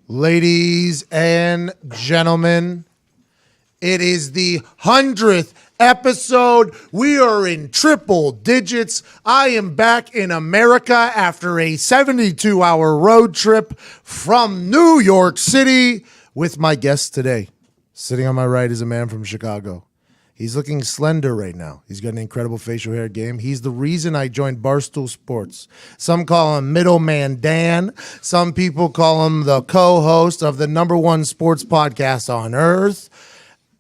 Ladies and gentlemen, it is the 100th episode. We are in triple digits. I am back in America after a 72-hour road trip from New York City with my guest today. Sitting on my right is a man from Chicago. He's looking slender right now. He's got an incredible facial hair game. He's the reason I joined Barstool Sports. Some call him Middleman Dan. Some people call him the co-host of the #1 sports podcast on earth.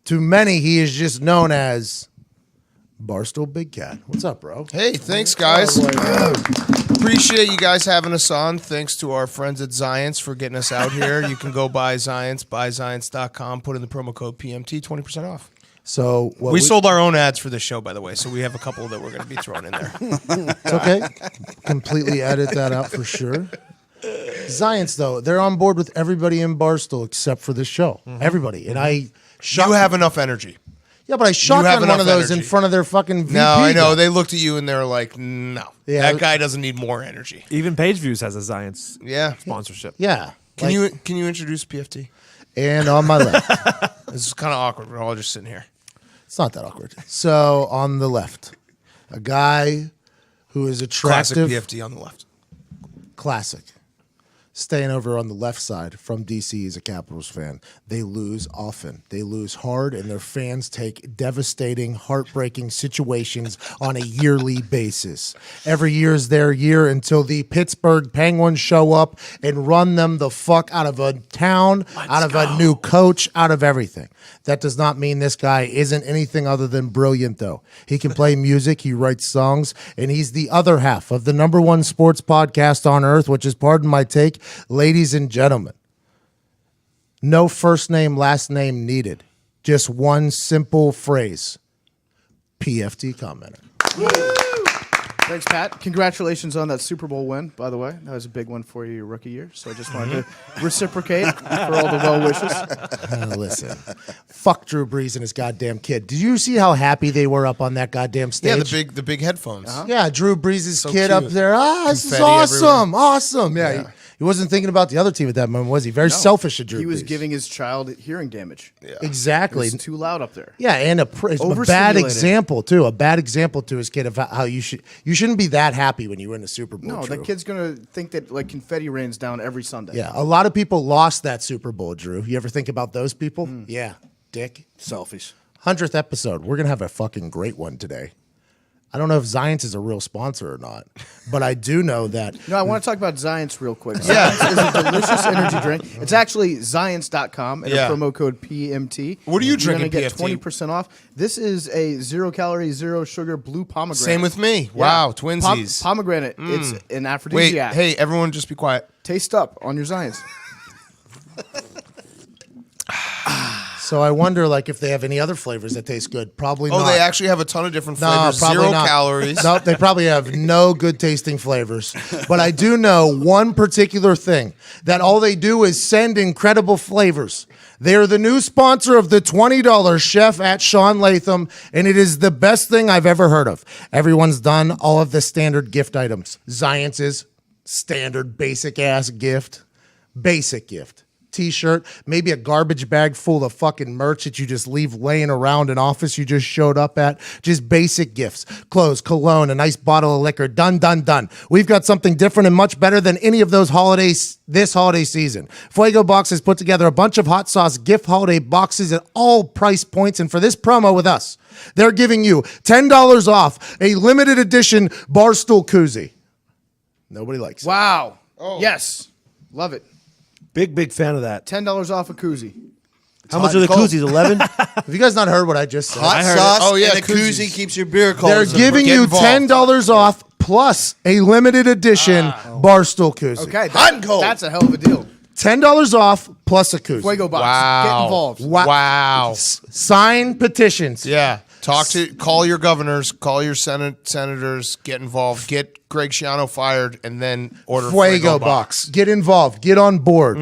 To many, he is just known as Barstool Big Cat. What's up, bro? Hey, thanks, guys. Appreciate you guys having us on. Thanks to our friends at Zions for getting us out here. You can go buy Zions, buyzions.com, put in the promo code PMT, 20% off. So we sold our own ads for this show, by the way, so we have a couple that we're going to be throwing in there. It's okay. Completely edit that out for sure. Zions, though, they're on board with everybody in Barstool except for this show. Mm-hmm. Everybody. And I You have enough energy. Yeah, but I shotgun one of those in front of their fucking VP. No, I know. They looked at you and they're like, no, that guy doesn't need more energy. Even Page Views has a Zions sponsorship. Yeah. Can you introduce PFT? And on my left. This is kind of awkward. We're all just sitting here. It's not that awkward. So on the left, a guy who is attractive. Classic PFT on the left. Classic. Staying over on the left side from DC, he's a Capitals fan. They lose often. They lose hard, and their fans take devastating, heartbreaking situations on a yearly basis. Every year is their year until the Pittsburgh Penguins show up and run them the fuck out of a town, out of a new coach, out of everything. That does not mean this guy isn't anything other than brilliant, though. He can play music, he writes songs, and he's the other half of the #1 sports podcast on earth, which is, pardon my take, ladies and gentlemen, no first name, last name needed. Just one simple phrase. PFT Commenter. Thanks, Pat. Congratulations on that Super Bowl win, by the way. That was a big one for you your rookie year, so I just wanted to reciprocate for all the well wishes. Listen, fuck Drew Brees and his goddamn kid. Did you see how happy they were up on that goddamn stage? Yeah, the big headphones. Yeah, Drew Brees' So kid cute. up there. This is Confetti awesome. everywhere. Awesome. Yeah. He wasn't thinking about the other team at that moment, was he? Very selfish of Drew Brees. He was giving his child hearing damage. Yeah. Exactly. It was too loud up there. Yeah, and a bad Overstimulated. example too. A bad example to his kid of how you shouldn't be that happy when you win the Super Bowl. No, Drew. that kid's going to think that like confetti rains down every Sunday. Yeah, a lot of people lost that Super Bowl, Drew. You ever think about those people? Yeah, dick. Selfish. 100th episode. We're gonna have a fucking great one today. I don't know if Zions is a real sponsor or not, but I do know that. No, I want to talk about Zions real quick. Zions is a delicious energy drink. It's actually Zions.com and a promo code PMT. What are you You're drinking, going to get PFT? 20% off. This is a 0-calorie, 0-sugar blue pomegranate. Same with me. Wow, twinsies. Pomegranate. It's an Wait, aphrodisiac. hey, everyone just be quiet. Taste up on your Zions. So I wonder, like, if they have any other flavors that taste good. Probably not. Oh, they actually have a ton of different No, flavors. probably 0 not. calories. Nope, they probably have no good tasting flavors. But I do know one particular thing, that all they do is send incredible flavors. They are the new sponsor of the $20 Chef at Shaun Latham, and it is the best thing I've ever heard of. Everyone's done all of the standard gift items. Zions is standard basic-ass gift. Basic gift. T-shirt, maybe a garbage bag full of fucking merch that you just leave laying around an office you just showed up at. Just basic gifts. Clothes, cologne, a nice bottle of liquor. Done, done, done. We've got something different and much better than any of those holidays this holiday season. Fuego Box has put together a bunch of hot sauce gift holiday boxes at all price points, and for this promo with us, they're giving you $10 off a limited edition Barstool koozie. Nobody likes it. Wow. Oh. Yes. Love it. Big fan of that. $10 off a koozie. How much are the koozies? 11? Have you guys not heard what I just said? Hot sauce Oh, yeah, and a koozie koozies. keeps your beer cold. They're giving Get you involved. $10 off plus a limited edition Barstool koozie. Okay. Hot and cold. That's a hell of a deal. $10 off plus a koozie. Fuego Box. Wow. Get involved. Wow. Wow. Sign petitions. Yeah. Call your governors, call your senators, get involved, get Greg Schiano fired, and then order Fuego Box. Get involved. Get on board.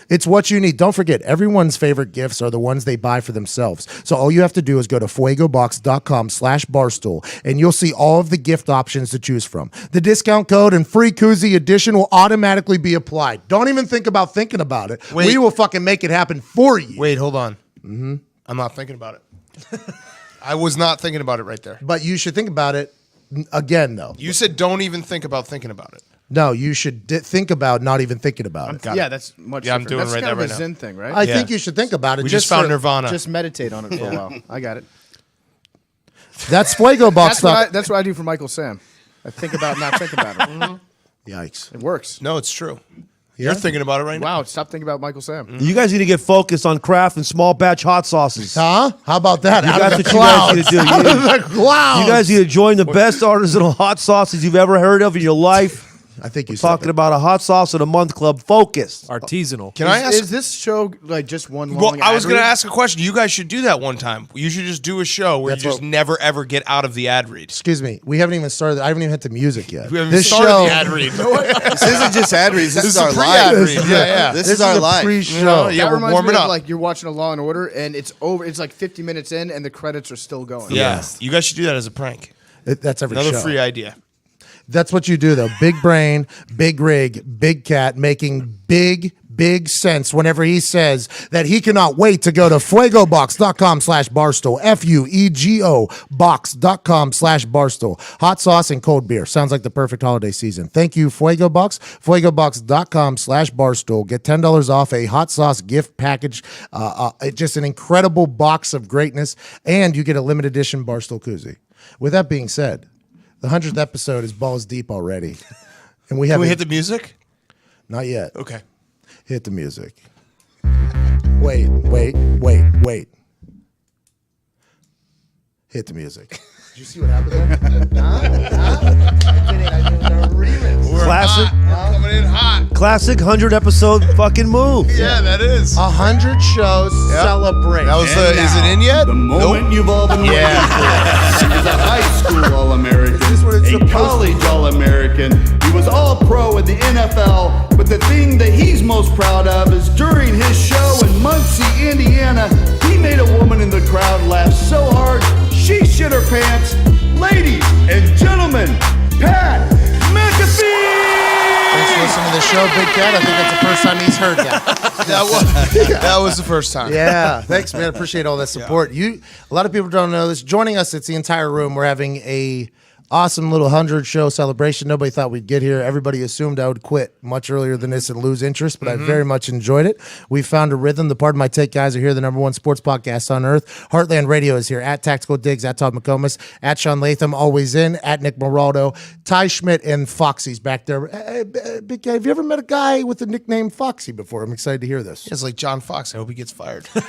It's what you need. Don't forget, everyone's favorite gifts are the ones they buy for themselves. So all you have to do is go to fuegobox.com/barstool, and you'll see all of the gift options to choose from. The discount code and free koozie edition will automatically be applied. Don't even think about thinking about it. Wait. We will fucking make it happen for you. Wait, hold on. I'm not thinking about it. I was not thinking about it right there. But you should think about it again, though. You said don't even think about thinking about it. No, you should think about not even thinking about it. Yeah, that's much. Yeah, I'm different. doing That's right kind there of right a now. Zen thing, right? I think you should think about it. We just found for- Nirvana. Just meditate on it for a while. I got it. That's Fuego Box. That's what I do for Michael Sam. I think about not think about it. Yikes. It works. No, it's true. You're thinking about it right now. Wow, stop thinking about Michael Sam. You guys need to get focused on craft and small batch hot sauces. Huh? How about that? Out That's of the what you guys need clouds. to do. Out of the clouds. You guys need to join the best artisanal hot sauces you've ever heard of in your life. I think you said Talking that. about a hot sauce in a month club. Focused. Artisanal. Can I ask? Is this show like just one long? Well, I was ad going to read? ask a question. You guys should do that one time. You should just do a show where That's you just what- never ever get out of the ad read. Excuse me. We haven't even started. I haven't even hit the music yet. We haven't This started show. the ad read. This isn't just ad reads. This is our pre-ad live. read. Yeah. This is our a live. pre-show. Yeah, That we're reminds warming me of up. like you're watching a Law and Order and it's over. It's like 50 minutes in and the credits are still going. Yeah. You guys should do that as a prank. That's every Another show. free idea. That's what you do, though. Big brain, big rig, big cat, making big sense whenever he says that he cannot wait to go to fuegobox.com/barstool. FUEGO box.com/barstool. Hot sauce and cold beer. Sounds like the perfect holiday season. Thank you, Fuego Box. Fuegobox.com/barstool. Get $10 off a hot sauce gift package. Just an incredible box of greatness. And you get a limited edition Barstool koozie. With that being said, the 100th episode is balls deep already. And we Can haven't we hit the music? not yet. Okay. Hit the music. Wait. Hit the music. Did you see what happened there? Classic. Coming in hot. Classic 100 episode fucking move. Yeah, that is. 100 shows celebrate. That was the. Is it in yet? The moment you've all been waiting for. He was a high school All-American, a college All-American. He was All-Pro in the NFL, but the thing that he's most proud of is during his show in Muncie, Indiana, he made a woman in the crowd laugh so hard she shit her pants. Ladies and gentlemen, Pat McAfee! Thanks for listening to the show, Big Cat. I think that's the first time he's heard that. That was the first time. Yeah, thanks, man. Appreciate all that support. A lot of people don't know this. Joining us, it's the entire room. We're having a awesome little 100 show celebration. Nobody thought we'd get here. Everybody assumed I would quit much earlier than this and lose interest, but I very much enjoyed it. We found a rhythm. The Pardon My Take guys are here, the #1 sports podcast on earth. Heartland Radio is here, at Tactical Diggs, at Todd McComas, at Sean Latham, always in, at Nick Moraldo, Ty Schmidt, and Foxy's back there. Big guy, have you ever met a guy with the nickname Foxy before? I'm excited to hear this. It's like John Fox. I hope he gets fired. Go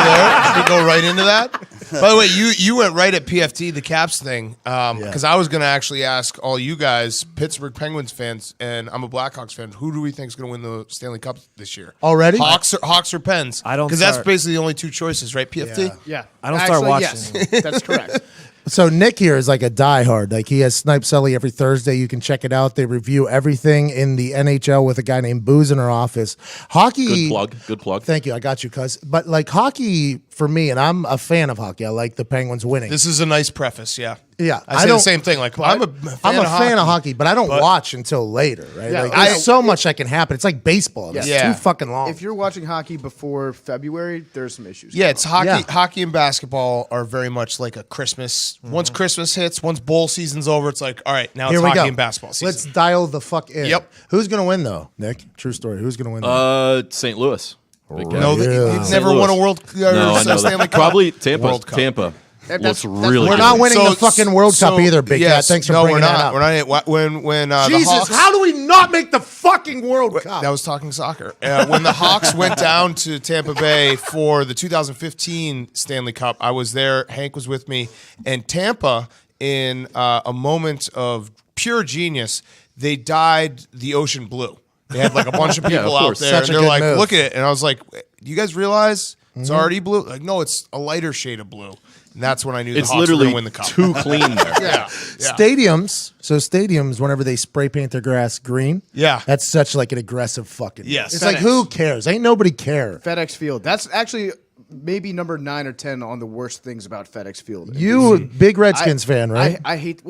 there. We go right into that. By the way, you went right at PFT, the Caps thing, because I was going to actually ask all you guys, Pittsburgh Penguins fans, and I'm a Blackhawks fan. Who do we think is going to win the Stanley Cup this year? Already? Hawks or Pens? I don't because that's start. basically the only two choices, right? PFT. Yeah. I don't start watching. Yes, that's correct. So Nick here is like a diehard. Like he has Snipe Sully every Thursday. You can check it out. They review everything in the NHL with a guy named Booze in our office. Hockey. Good plug. Thank you. I got you, cuz. But like hockey for me, and I'm a fan of hockey. I like the Penguins winning. This is a nice preface. Yeah. Yeah, I say the same thing. Like I'm a fan of hockey, but I don't watch until later, right? Yeah, like, there's so much that can happen. It's like baseball. It's Yeah. too fucking long. If you're watching hockey before February, there's some issues. Yeah, it's hockey. Yeah. Hockey and basketball are very much like a Christmas. Once Christmas hits, once bowl season's over, it's like, all right, now Here it's we hockey go. and basketball season. Let's dial the fuck in. Yep. Who's gonna win though, Nick? True story. Who's gonna win? Though? St. Louis. Big guy. no, Yeah. he's St. never Louis. won a World No, I know Stanley that. Cup. Probably Tampa. World Cup. Tampa That's- looks that's- really We're good. not winning the fucking World Cup either, Big Cat. Thanks for bringing that up. We're not. When the Jesus, Hawks, how do we not make the fucking World Cup? that was talking soccer. When the Hawks went down to Tampa Bay for the 2015 Stanley Cup, I was there. Hank was with me, and Tampa, in a moment of pure genius, they dyed the ocean blue. They had like a bunch of people of out course. there, Such and a they're good like, move. "Look at it," and I was like, "Do you guys realize it's already blue?" Like, no, it's a lighter shade of blue. And that's when I knew the It's Hawks were literally going to win the cup. too clean there. Yeah. Stadiums, whenever they spray paint their grass green, that's such like an aggressive fucking. Yes. It's like, who cares? Ain't nobody care. FedEx Field. That's actually maybe number 9 or 10 on the worst things about FedEx Field. You a big Redskins fan, right? I hate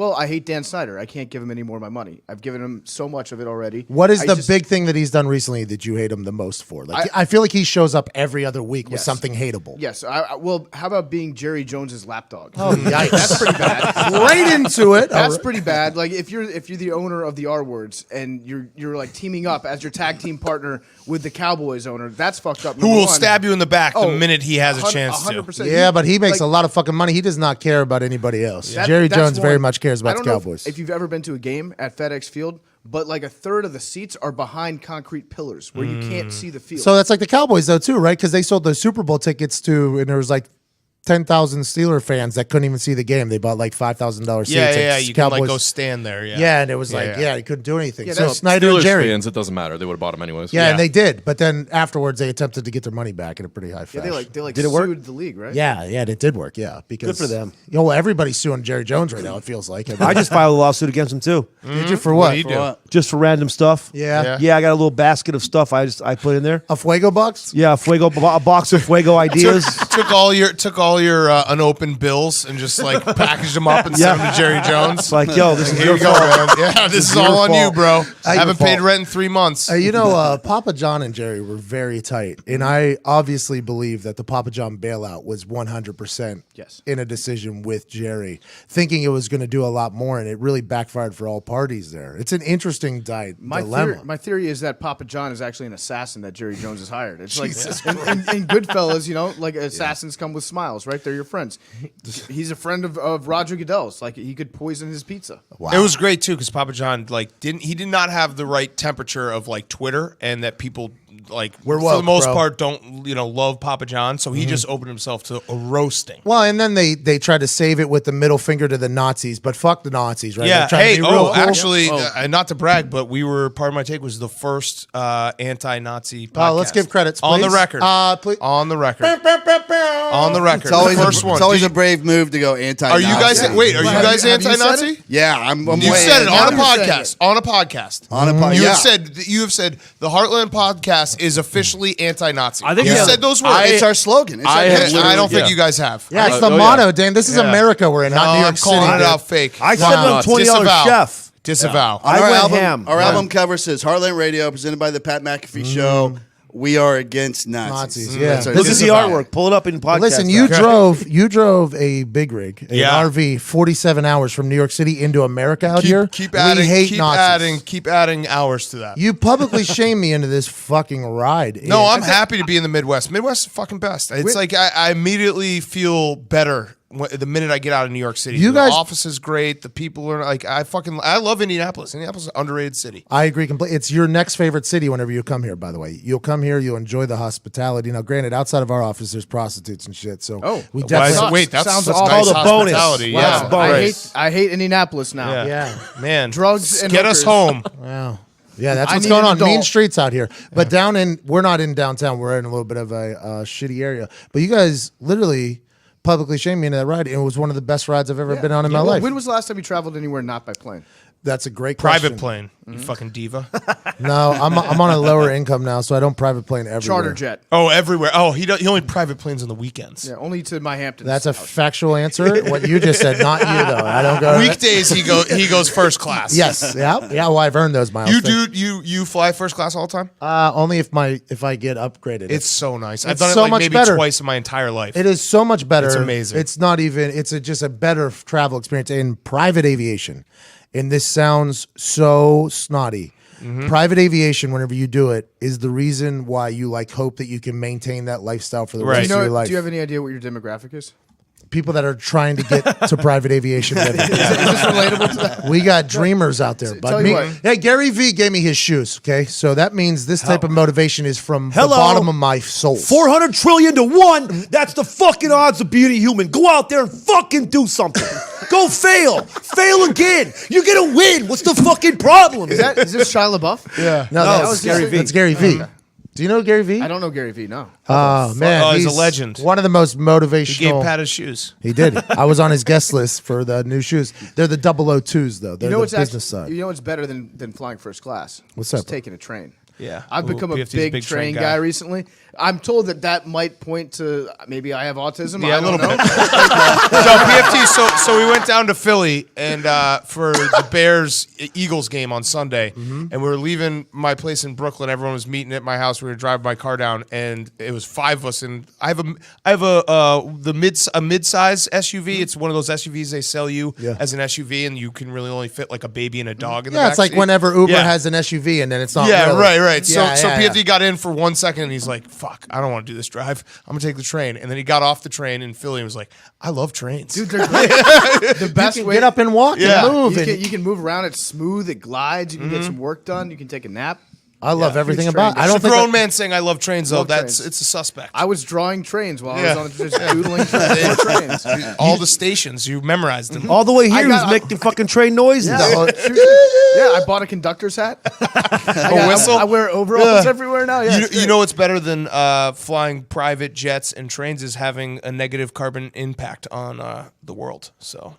Dan Snyder. I can't give him any more of my money. I've given him so much of it already. What is the big thing that he's done recently that you hate him the most for? Like, I feel like he shows up every other week with something hateable. Yes. Well, how about being Jerry Jones's lapdog? Oh, yikes. That's pretty bad. Right into it. That's pretty bad. Like if you're the owner of the R Words and you're like teaming up as your tag team partner with the Cowboys owner, that's fucked up. Who will stab you in the back the minute he has a chance to. 100%. Yeah, but he makes a lot of fucking money. He does not care about anybody else. Jerry Jones very much cares about the Cowboys. If you've ever been to a game at FedEx Field, but like a third of the seats are behind concrete pillars where you can't see the field. So that's like the Cowboys though too, right? Because they sold the Super Bowl tickets to, and there was like 10,000 Steeler fans that couldn't even see the game. They bought like $5,000 seats. Yeah. It's You Cowboys. can like go stand there. Yeah. Yeah, and it was like, he couldn't do anything. Yeah, so that's Snyder Steelers and Jerry. fans, it doesn't matter. They would have bought them anyways. Yeah, and they did. But then afterwards, they attempted to get their money back in a pretty high fashion. they like did it work? sued the league, right? Yeah, it did work. Yeah, because Good for them. You know, everybody's suing Jerry Jones right now. It feels like. I just filed a lawsuit against him too. Did you for what? What do you do? Just for random stuff. Yeah. Yeah, I got a little basket of stuff I put in there. A Fuego box? Yeah, a box of Fuego ideas. Took all your unopened bills and just like packaged them up and sent them to Jerry Jones. It's like, yo, this is Here your you go, fault. man. Yeah, this is your all on you, fault. bro. I Your haven't paid fault. rent in 3 months. You know, Papa John and Jerry were very tight, and I obviously believe that the Papa John bailout was 100% in a decision with Jerry, thinking it was going to do a lot more, and it really backfired for all parties there. It's an interesting dilemma. My theory is that Papa John is actually an assassin that Jerry Jones has hired. It's like in Goodfellas, you know, like assassins come with smiles, right? They're your friends. He's a friend of Roger Goodell's. Like he could poison his pizza. Wow. It was great too because Papa John did not have the right temperature of like Twitter, and that people We're for woke, the most bro. part don't love Papa John, so he just opened himself to a roasting. Well, and then they tried to save it with the middle finger to the Nazis, but fuck the Nazis, right? Yeah. They're trying to be real cool. Actually, not to brag, but part of my take was the first anti-Nazi podcast. Let's give credits, on the please. record. Please. On the record. On the record. It's always, the first one. it's always a brave move to go anti-Nazi. Are you guys? Wait, are you guys have you said anti-Nazi? it? Yeah, I'm You way said it anti- on a Now you're saying podcast. On a podcast. On a podcast. You have said the Heartland podcast is officially anti-Nazi. I think you yeah. said those words. It's our slogan. It's I our have hashtag. I don't think yeah. you guys have. Yeah, it's the Oh, yeah. motto, Dan. This is Yeah. America we're in, not New I'm York City. calling it dude. out fake. I said Wow. I'm $20 Disavow. chef. Disavow. On I our went album, ham. our Yeah. album cover says Heartland Radio, presented by the Pat McAfee Show. We are against Nazis. Nazis, yeah. That's our Look at the disavow. artwork. Pull it up in podcast. Listen, you drove a big rig, an RV, 47 hours from New York City into America out here. Keep We adding. hate Keep Nazis. adding hours to that. You publicly shame me into this fucking ride. No, I'm happy to be in the Midwest. Midwest is the fucking best. It's like I immediately feel better the minute I get out of New York City. You guys- the office is great. The people are like I love Indianapolis. Indianapolis is an underrated city. I agree completely. It's your next favorite city whenever you come here, by the way. You'll come here, you'll enjoy the hospitality. Now, granted, outside of our office, there's prostitutes and shit. So we definitely. Wait, that sounds sounds awful. nice Called a bonus. hospitality. Wow. Yeah, That's a bonus. I hate Indianapolis now. Yeah, man, Drugs and get us hookers. home. Wow. Yeah, that's I what's need going an on. Mean adult. streets out here. But we're not in downtown. We're in a little bit of a shitty area. But you guys literally publicly shamed me into that ride. And it was one of the best rides I've ever been on in my life. When was the last time you traveled anywhere not by plane? That's a great question. Private plane, you fucking diva. No, I'm on a lower income now, so I don't private plane everywhere. Charter jet. Oh, everywhere. Oh, he only private planes on the weekends. Yeah, only to my Hamptons. That's a factual answer. What you just said, not you though. I don't go. Weekdays he goes first class. Yes. Yeah. Well, I've earned those miles. You fly first class all the time? Only if I get upgraded. It's so nice. I've It's done it so like much maybe better. twice in my entire life. It is so much better. It's amazing. It's not even. It's just a better travel experience in private aviation. And this sounds so snotty. Private aviation, whenever you do it, is the reason why you hope that you can maintain that lifestyle for the Right. rest of your life. Do you have any idea what your demographic is? People that are trying to get to private aviation. Is this relatable to that? We got dreamers out there, Tell but you what. yeah, Gary V gave me his shoes. Okay, so that means this type of motivation is from Hello. the bottom of my soul. 400 trillion to 1. That's the fucking odds of being a human. Go out there and fucking do something. Go fail. Fail again. You're going to win. What's the fucking problem? Is this Shia LaBeouf? yeah. No, No, that's it's Gary V. That's Gary V. Do you know Gary Vee? I don't know Gary Vee. No. Oh man, Oh, he's a legend. One of the most motivational. He gave Pat his shoes. He did. I was on his guest list for the new shoes. They're the 002s though. They're the business side. You know what's better than flying first class? What's Just that? taking a train. Yeah. I've become a PFT's big train guy recently. I'm told that might point to maybe I have autism. Yeah, I don't know. So PFT. So we went down to Philly and for the Bears Eagles game on Sunday, and we were leaving my place in Brooklyn. Everyone was meeting at my house. We were driving my car down, and it was 5 of us. And I have a mid-size SUV. It's one of those SUVs they sell you as an SUV, and you can really only fit like a baby and a dog in the back it's like seat. whenever Uber has an SUV and then it's not. Yeah, really. right. So Yeah, PFT got in for 1 second and he's like, fuck, I don't want to do this drive. I'm going to take the train. And then he got off the train in Philly and was like, I love trains. Dude, they're great. The best You can way get up and walk and move. You can move around. It's smooth. It glides. You can get some work done. You can take a nap. I love everything huge about. train. I don't It's a think grown man saying I love trains, though. Love trains. It's a suspect. I was drawing trains while Yeah. I was on just doodling trains. All the stations, you memorized them. All the way here, got- he's making fucking train noises. Yeah, I bought a conductor's hat. whistle? I wear overalls everywhere now. Yeah, it's You great. know what's better than flying private jets and trains is having a negative carbon impact on the world. So,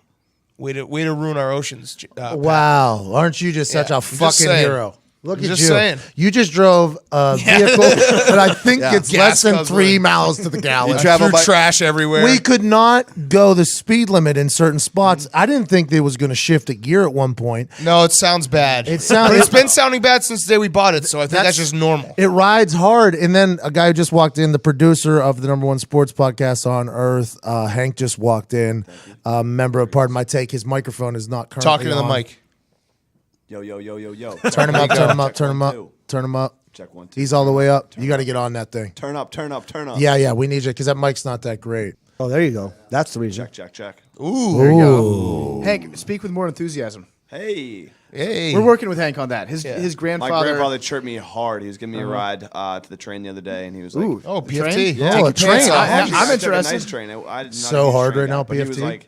way to ruin our oceans. Pat. Wow, aren't you just such Yeah, a I'm just fucking saying. hero? Look I'm at just you. saying. You just drove a vehicle that I think it's Gas less than guzzler. 3 miles to the gallon. travel Threw by- trash everywhere. We could not go the speed limit in certain spots. I didn't think they was going to shift a gear at one point. No, it sounds bad. It sounds- But it's been sounding bad since the day we bought it, so I think that's just normal. It rides hard. And then a guy who just walked in, the producer of the #1 sports podcast on earth, Hank, just walked in. Member of Pardon My Take. His microphone is not currently Talking to the on. mic. Yo. Turn him up, turn him up, turn him up, turn him up. Check 1, 2. He's all the way up. You got to get on that thing. Turn up. Yeah, we need you because that mic's not that great. Oh, there you go. That's the reason. Check. Ooh. Hank, speak with more enthusiasm. Hey. Hey. We're working with Hank on that. His My grandfather. grandfather chirped me hard. He was giving me a ride to the train the other day, and he was like, Ooh, Oh, the train? PFT. Yeah. Take Oh, your a train. pants off. I'm I took a interested. nice train. I did not So a huge hard train right guy, now, but he was PFT. like,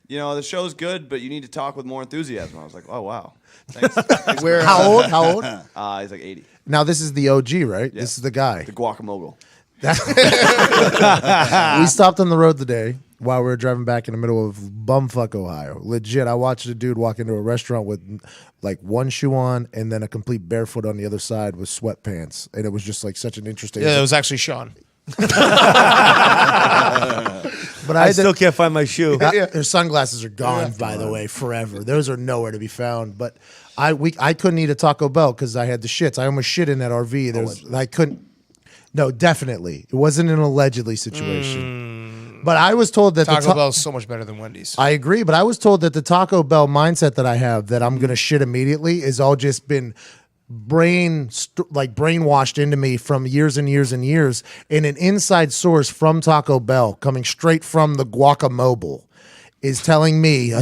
the show's good, but you need to talk with more enthusiasm. I was like, oh, wow. Thanks. Where, How old? How old? He's like 80. Now, this is the OG, right? This is the guy. The guacamole. We stopped on the road today while we were driving back in the middle of bumfuck Ohio. Legit, I watched a dude walk into a restaurant with like one shoe on and then a complete barefoot on the other side with sweatpants. And it was just like such an interesting... Yeah, it was actually Sean. But I still can't find my shoe. Their sunglasses are gone, by the way, forever. Those are nowhere to be found. But I couldn't eat a Taco Bell because I had the shits. I almost shit in that RV. I couldn't. No, definitely, it wasn't an allegedly situation. But I was told that Taco Bell is so much better than Wendy's. I agree, but I was told that the Taco Bell mindset that I have that I'm gonna shit immediately is all just been brainwashed into me from years and years and years. And an inside source from Taco Bell coming straight from the guacamole is telling me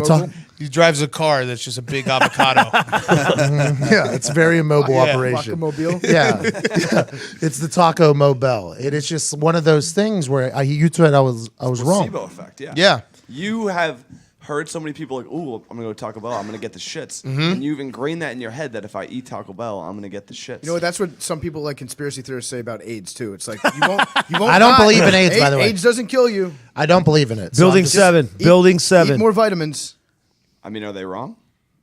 He drives a car that's just a big avocado. yeah, it's very immobile operation. Guacamole? Yeah. It's the Taco Mobile. It is just one of those things where you said I was wrong. Placebo effect, yeah. Yeah. You have heard so many people like, ooh, I'm going to go to Taco Bell. I'm going to get the shits. And you've ingrained that in your head that if I eat Taco Bell, I'm going to get the shits. You know what? That's what some people like conspiracy theorists say about AIDS too. It's like you won't. I don't die. believe in AIDS, by the way. AIDS doesn't kill you. I don't believe in it. So Building I'm just- 7. Building 7. Eat more vitamins. I mean, are they wrong?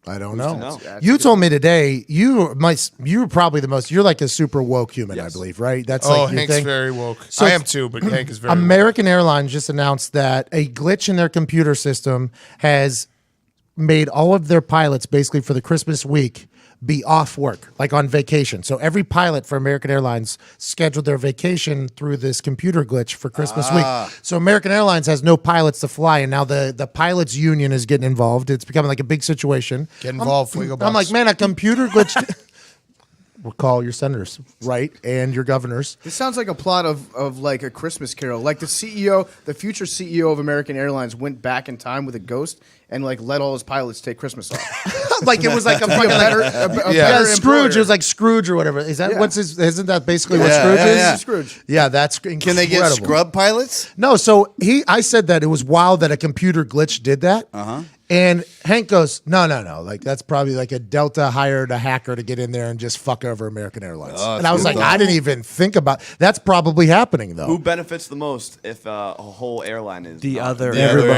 I don't Who's to know. know? You told me today you're probably the most. You're like a super woke human, Yes. I believe, right? That's Oh, like your Hank's thing. very woke. So I am too, but Hank is very woke. American Airlines just announced that a glitch in their computer system has made all of their pilots basically for the Christmas week be off work, like on vacation. So every pilot for American Airlines scheduled their vacation through this computer glitch for Christmas week. So American Airlines has no pilots to fly, and now the pilots union is getting involved. It's becoming like a big situation. Get involved, Fuego I'm Box. like, man, a computer glitch. We'll call your senators, right, and your governors. This sounds like a plot of like a Christmas Carol. Like the future CEO of American Airlines went back in time with a ghost and like let all his pilots take Christmas off. Like it was like a Be a fucking better, like, a yeah, better Scrooge. employer. It was like Scrooge or whatever. Is that Yeah. Isn't that basically what Yeah, Scrooge yeah, is? yeah. Scrooge. Yeah, that's incredible. Can they get scrub pilots? No, so I said that it was wild that a computer glitch did that. And Hank goes, no. Like, that's probably like a Delta hired a hacker to get in there and just fuck over American Airlines. And I was like, I didn't even think about that's probably happening, though. Who benefits the most if a whole airline is The not- other Every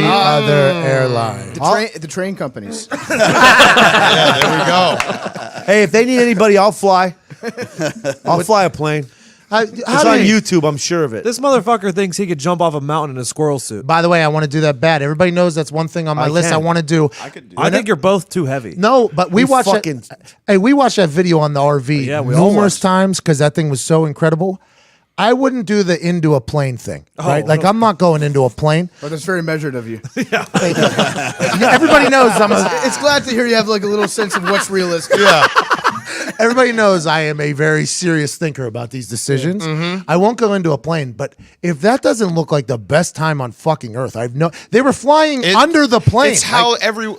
other airline. The train companies. Yeah, there we go. Hey, if they need anybody, I'll fly. I'll fly a plane. It's on YouTube. I'm sure of it. This motherfucker thinks he could jump off a mountain in a squirrel suit. By the way, I want to do that bad. Everybody knows that's one thing on my list I want to do. I could do I think you're both too heavy. No, but we watched fucking- we watched that video on the RV Yeah, we all numerous watched. times because that thing was so incredible. I wouldn't do the into a plane thing, right? Like, I'm not going into a plane. But that's very measured of you. Everybody knows It's glad to hear you have like a little sense of what's realistic. Yeah. Everybody knows I am a very serious thinker about these decisions. I won't go into a plane, but if that doesn't look like the best time on fucking earth, they were flying under the plane. It's how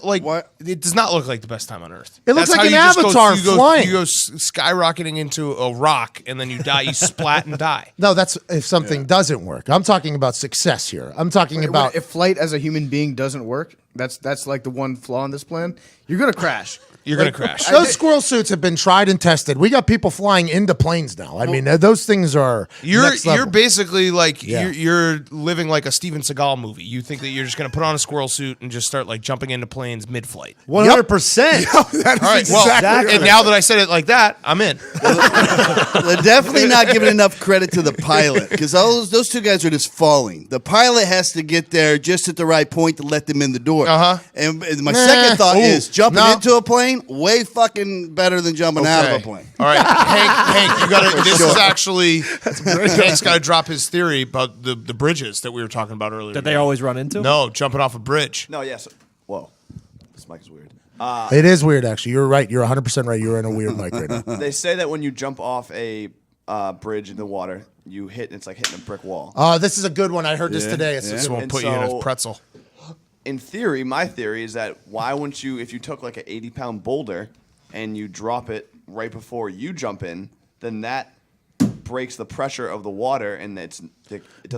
Like, it does not look like the best time on earth. It looks That's like how an you just Avatar flying. You go skyrocketing into a rock and then you die. You splat and die. no, that's if something doesn't work. I'm talking about success here. I'm talking about If flight as a human being doesn't work, that's like the one flaw in this plan. You're gonna crash. You're gonna crash. those squirrel suits have been tried and tested. We got people flying into planes now. I mean, those things are next level. You're basically like Yeah. you're living like a Steven Seagal movie. You think that you're just gonna put on a squirrel suit and just start like jumping into planes mid-flight. 100%. All right. Well, and now that I said it like that, I'm in. They're definitely not giving enough credit to the pilot because those two guys are just falling. The pilot has to get there just at the right point to let them in the door. And my second thought is jumping into a plane way fucking better than jumping out of a plane. All right, Hank, you got to. This is actually Hank's got to drop his theory about the bridges that we were talking about earlier. That they always run into? No, jumping off a bridge. No, yes. Whoa, this mic is weird. It is weird, actually. You're right. You're 100% right. You're in a weird mic right now. They say that when you jump off a bridge in the water, you hit. It's like hitting a brick wall. This is a good one. I heard this today. This won't And put you in a so- pretzel. In theory, my theory is that why wouldn't you, if you took like an 80-pound boulder and you drop it right before you jump in, then that breaks the pressure of the water and it doesn't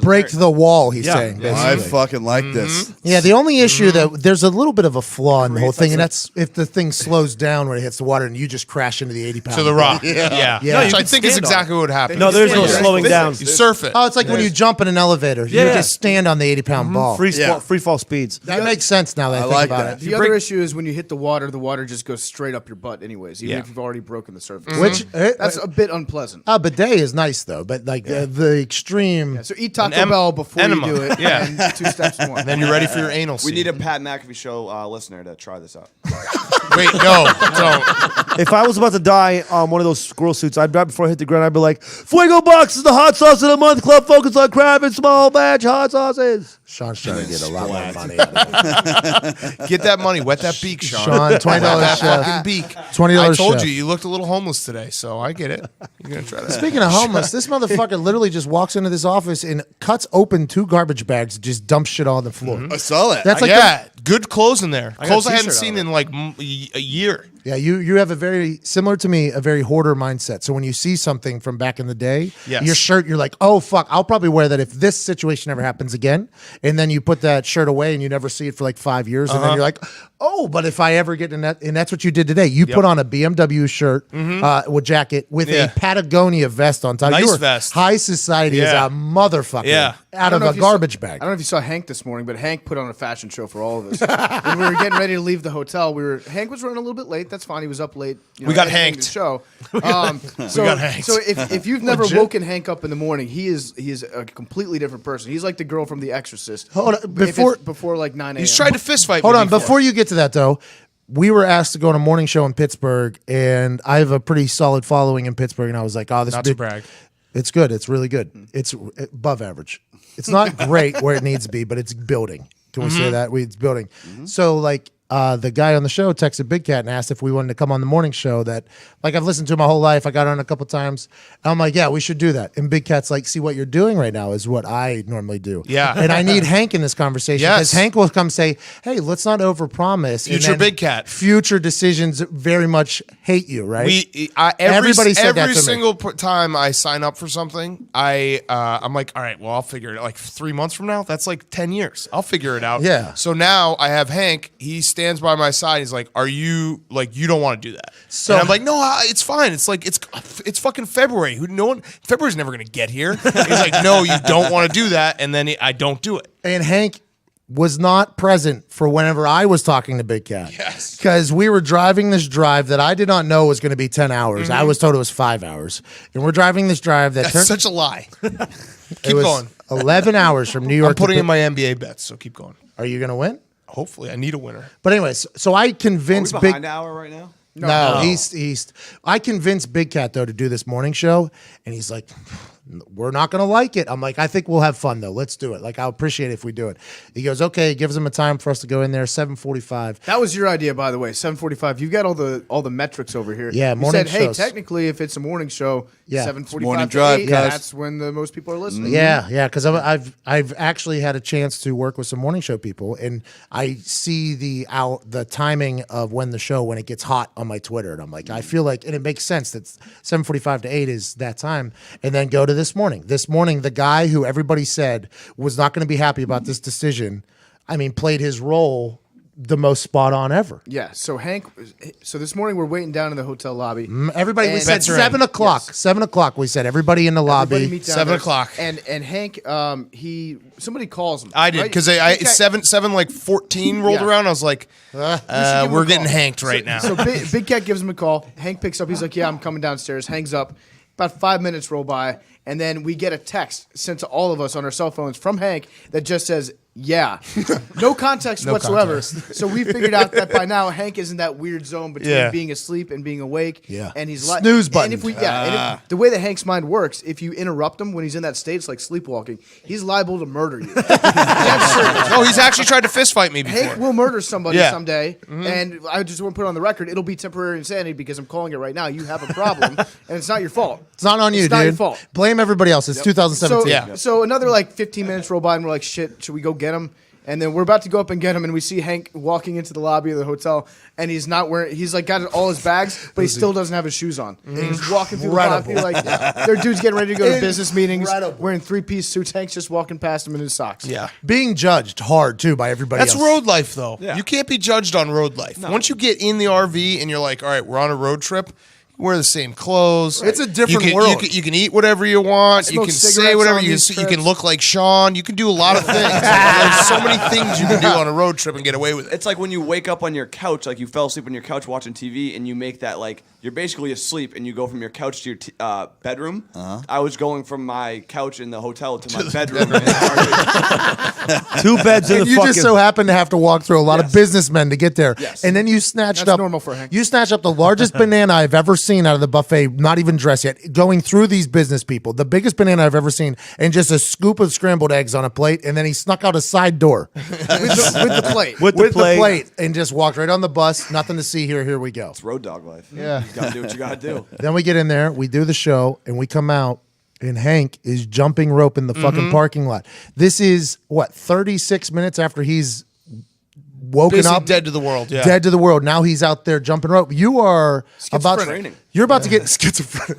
Break hurt. the wall, he's saying. I Basically. fucking like this. Yeah, the only issue that there's a little bit of a flaw in the whole thing, and that's if the thing slows down when it hits the water and you just crash into the 80-pound To the rock. Yeah. Yeah. No, you Which I can think is stand on exactly what would happen. No, there's no Yeah. slowing down. You surf it. Oh, it's like when you jump in an elevator. You Yeah. just stand on the 80-pound ball. Free fall speeds. That makes sense now that I think like about that. it. The other issue is when you hit the water just goes straight up your butt anyways, even Yeah. if you've already broken the surface. Which That's a bit unpleasant. a bidet is nice though, but like the extreme. So eat Taco Bell before enema. you do it. Yeah. And 2 steps more. Then you're ready for your anal We scene. need a Pat McAfee show listener to try this out. Wait, no, don't. If I was about to die on one of those squirrel suits, I'd die before I hit the ground. I'd be like, Fuego Box is the hot sauce of the month. Club focus on crab and small batch hot sauces. Sean's trying to get a lot more money out of it. Get that money. Wet that beak, Sean. Sean, $20 That chef. fucking beak. $20 I told chef. you looked a little homeless today, so I get it. You're gonna try that. Speaking of homeless, this motherfucker literally just walks into this office and cuts open 2 garbage bags and just dumps shit all on the floor. I saw that. That's like yeah, good clothes in there. got Clothes a I hadn't t-shirt seen out of in like a year. Yeah, you have a very similar to me, a very hoarder mindset. So when you see something from back in the day, Yes. your shirt, you're like, oh fuck, I'll probably wear that if this situation ever happens again. And then you put that shirt away and you never see it for like 5 years, and then you're like, oh, but if I ever get in that, and that's what you did today. You put on a BMW shirt with jacket with a Patagonia vest on top. Nice You were vest. High society Yeah. is a motherfucker. Yeah. Out of know a if you saw- garbage bag. I don't know if you saw Hank this morning, but Hank put on a fashion show for all of us. When we were getting ready to leave the hotel, Hank was running a little bit late. That's fine. He was up late. We got editing hanked. the show. So, got hanked. So if you've never woken Hank up in the morning, he is a completely different person. He's like the girl from The Exorcist. Hold on, If it's before like 9 a.m. He's tried to fist fight. Hold me on, before you get to that though, we were asked to go on a morning show in Pittsburgh, and I have a pretty solid following in Pittsburgh, and I was like, oh, this Not big, to brag. It's good. It's really good. It's above average. It's not great where it needs to be, but it's building. Can we say that? It's building. So like the guy on the show texted Big Cat and asked if we wanted to come on the morning show. That, like, I've listened to my whole life. I got on a couple times. I'm like, yeah, we should do that. And Big Cat's like, see, what you're doing right now is what I normally do. Yeah. And I need Hank in this conversation because Hank will come say, hey, let's not overpromise. Future Big Cat. Future decisions very much hate you, right? Everybody said that to every me. single time I sign up for something, I'm like, all right, well, I'll figure it. Like 3 months from now, that's like 10 years. I'll figure it out. Yeah. So now I have Hank. He stands by my side. He's like, are you like, you don't want to do that? So and I'm like, no, it's fine. It's like it's fucking February. February's never gonna get here. He's like, no, you don't want to do that, and then I don't do it. And Hank was not present for whenever I was talking to Big Cat. Yes. Because we were driving this drive that I did not know was going to be 10 hours. I was told it was 5 hours. And we're driving this drive that That's such a lie. it Keep was going. 11 hours from New York. I'm putting in my NBA bets, so keep going. Are you going to win? Hopefully, I need a winner. But anyways, so I Are we convinced behind Big... hour right now? No, East. I convinced Big Cat, though, to do this morning show. And he's like, we're not going to like it. I'm like, I think we'll have fun, though. Let's do it. Like, I'll appreciate it if we do it. He goes, okay. He gives him a time for us to go in there, 7:45. That was your idea, by the way. 7:45. You've got all the metrics over here. Yeah, you morning said, hey, shows. technically, if it's a morning show, Yeah. 7:45 morning to drive, 8, guys. that's when the most people are listening. Yeah, because I've actually had a chance to work with some morning show people, and I see the timing of when it gets hot on my Twitter, and I'm like, I feel like, and it makes sense that 7:45 to 8 is that time, and then go to this morning. This morning, the guy who everybody said was not going to be happy about this decision, played his role the most spot on ever. Yeah. So this morning we're waiting down in the hotel lobby. Everybody, we And- said Bets are in. 7 o'clock. Yes. 7 o'clock. We said everybody in the Everybody lobby. meet down 7 there. o'clock. And Hank, somebody calls him. I did right? because Big Cat- seven like 14 rolled Yeah. around. I was like, give him a we're getting call. hanked right now. So Big Cat gives him a call. Hank picks up. He's like, yeah, I'm coming downstairs. Hangs up. About 5 minutes roll by, and then we get a text sent to all of us on our cell phones from Hank that just says, yeah. No context whatsoever. So we figured out that by now Hank is in that weird zone between being asleep and being awake. Yeah. And he's Snooze button. And the way that Hank's mind works, if you interrupt him when he's in that state, it's like sleepwalking. He's liable to murder you. That's certain. No, he's actually tried to fist fight me before. Hank will murder somebody Yeah. someday, and I just want to put it on the record. It'll be temporary insanity because I'm calling it right now. You have a problem, and it's not your fault. It's not on you, It's dude. not your fault. Blame everybody else. It's 2017. So another like 15 minutes roll by, and we're like, shit, should we go get him? And then we're about to go up and get him, and we see Hank walking into the lobby of the hotel, and he's not wearing. He's like got all his bags, but he still doesn't have his shoes on. And he's walking through the lobby like their dude's getting ready to go to business meetings, wearing 3-piece suits. Hank's just walking past him in his socks. Yeah. Being judged hard, too, by everybody That's else. road life, though. Yeah. You can't be judged on road life. Once you get in the RV and you're like, all right, we're on a road trip, wear the same clothes. It's a different you can, world. You can eat whatever you want. You Smoke can say cigarettes whatever on you these You can trips. look like Shaun. You can do a lot of things. There's so many things you can do on a road trip and get away with it. It's like when you wake up on your couch, like you fell asleep on your couch watching TV, and you make that like you're basically asleep, and you go from your couch to your bedroom. I was going from my couch in the hotel to my bedroom. 2 beds in And the you fucking. just so happen to have to walk through a lot of Yes. businessmen to get there. Yes. And then you snatched That's up normal for Hank. You snatched up the largest banana I've ever seen out of the buffet, not even dressed yet, going through these business people. The biggest banana I've ever seen, and just a scoop of scrambled eggs on a plate, and then he snuck out a side door with the plate. with with the plate. and just walked right on the bus. Nothing to see here. Here we go. It's road dog life. Yeah. You gotta do what you gotta do. Then we get in there, we do the show, and we come out, and Hank is jumping rope in the fucking parking lot. This is, 36 minutes after he's woken Basically up. dead to the world. Yeah. Dead to the world. Now he's out there jumping rope. You are about Schizophrenic. you're about to get schizophrenic.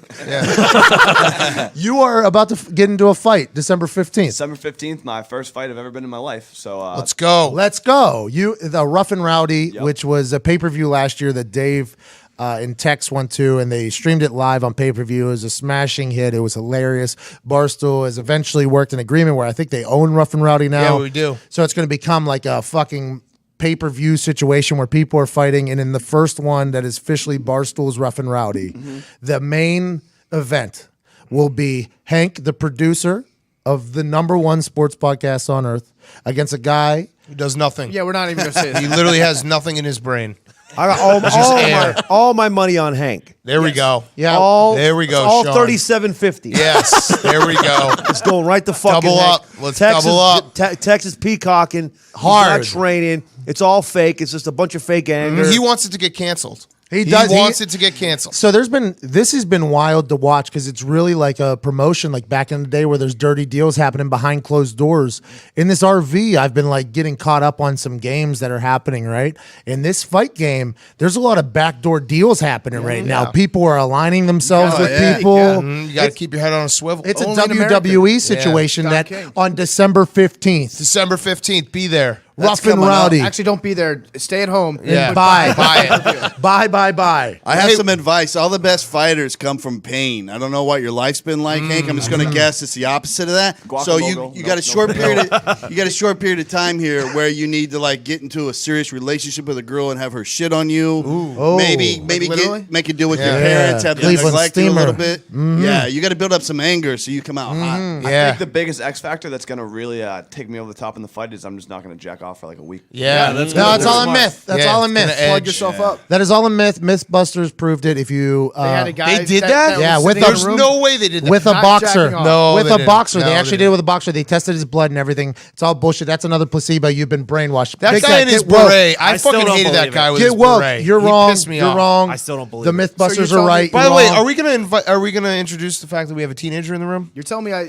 You are about to get into a fight December 15th. December 15th, my first fight I've ever been in my life. So Let's go. Let's go. The Rough and Rowdy, Yep. which was a pay-per-view last year that Dave and Tex went to, and they streamed it live on pay-per-view. It was a smashing hit. It was hilarious. Barstool has eventually worked an agreement where I think they own Rough and Rowdy now. Yeah, we do. So it's going to become like a fucking pay-per-view situation where people are fighting, and in the first one that is officially Barstool's Rough and Rowdy, the main event will be Hank, the producer of the #1 sports podcast on earth, against a guy. He does nothing. Yeah, we're not even going to say He this. literally has nothing in his brain. I got air. all my money on Hank. There we go. Yeah. There we go, It's all Shaun. 37.50. Yes. There we go. It's going right the fucking Double Hank. up. Let's double up. Texas peacocking Hard. He's not training. It's all fake. It's just a bunch of fake anger. He wants it to get canceled. He does. He wants it to get canceled. So this has been wild to watch because it's really like a promotion, like back in the day where there's dirty deals happening behind closed doors. In this RV, I've been like getting caught up on some games that are happening, right? In this fight game, there's a lot of backdoor deals happening right now. People are aligning themselves with people. You got to keep your head on a swivel. It's Only a in WWE America. situation Scott that King. on December 15th, December 15th, be there. rough and coming up. rowdy. Actually, don't be there. Stay at home. Yeah. Bye. Buy it. Bye. I have some advice. All the best fighters come from pain. I don't know what your life's been like, Hank. I'm just going to guess it's the opposite of that. So you got a short period. You got a short period of time here where you need to like get into a serious relationship with a girl and have her shit on you. Oh. Maybe literally? make a deal with your Yeah. parents. Have them Cleveland neglect you a Steamer. little bit. Yeah, you got to build up some anger so you come out hot. I think the biggest X factor that's gonna really take me over the top in the fight is I'm just not gonna jack off for like a week. Yeah, that's No, good. it's all a myth. That's all a it's myth. gonna Plug edge. yourself up. That is all a myth. Mythbusters proved it. If you They had a guy. They did that? Yeah, was with sitting in There's room. no way they did that. with a Not boxer, jacking off. No, with they a didn't. boxer, No, they they actually did didn't. it with a boxer. They tested his blood and everything. It's all bullshit. That's another placebo. You've been brainwashed. That Big guy Cat, in his get woke. beret. I still fucking don't hated that believe guy it. with his Get woke. beret. You're He wrong. pissed me You're off. wrong. I still don't believe the it. Mythbusters So you're are right. By the you're way, wrong. are we gonna invite? Are we gonna introduce the fact that we have a teenager in the room? You're telling me I've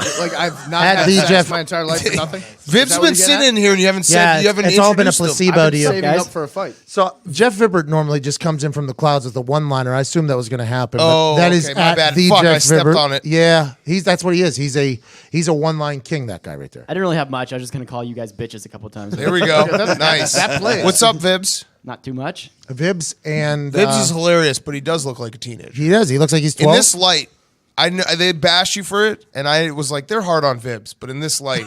not At had the sex Jeff- my entire life for nothing? Is Viv's that what been you're sitting getting in here and you haven't said Yeah, you haven't it's all been a introduced him. placebo at? I've been deal. saving up for a fight. So Jeff Vibbert normally just comes in from the clouds with a one-liner. I assumed that was going to happen. But Oh, that is okay, my at bad. the Fuck, Jeff I stepped Vibbert. on it. Yeah, that's what he is. He's a one-line king. That guy right there. I didn't really have much. I was just gonna call you guys bitches a couple times. There we go. Nice. That plays. What's up, Vibs? Not too much. Vibs and Vibs is hilarious, but he does look like a teenager. he does. He looks like he's In 12. this light, I know they bashed you for it, and I was like, they're hard on Vibs. But in this light,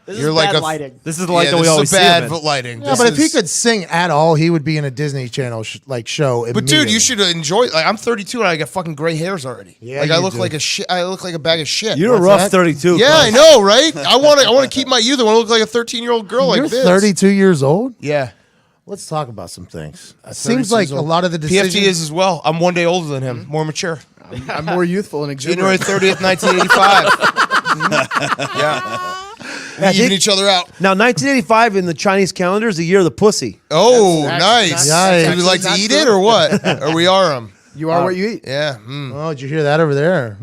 This you're is like bad a lighting. This is the light that we this always is a see him bad in. lighting. yeah, This but if he is- could sing at all, he would be in a Disney Channel show. But dude, you should enjoy. Like, I'm 32 and I got fucking gray hairs already. Yeah, like I you look do. like a shit. I look like a bag of shit. You're a What's rough that? 32. Yeah, I know, right? I want to keep my youth. I want to look like a 13-year-old girl You're like this. 32 years old. Yeah. Let's talk about some things. It 32 seems like years a old. lot of the decisions. PFT is as well. I'm one day older than him, more mature. I'm more youthful and January exuberant. 30th, 1985. Yeah. Yeah, Even Dick- each other out. Now, 1985 in the Chinese calendar is the year of the pussy. Oh, That's nice. Yikes. Do we like to That's eat true. it or what? Or we are them? You are what you eat. Yeah. Oh, did you hear that over there?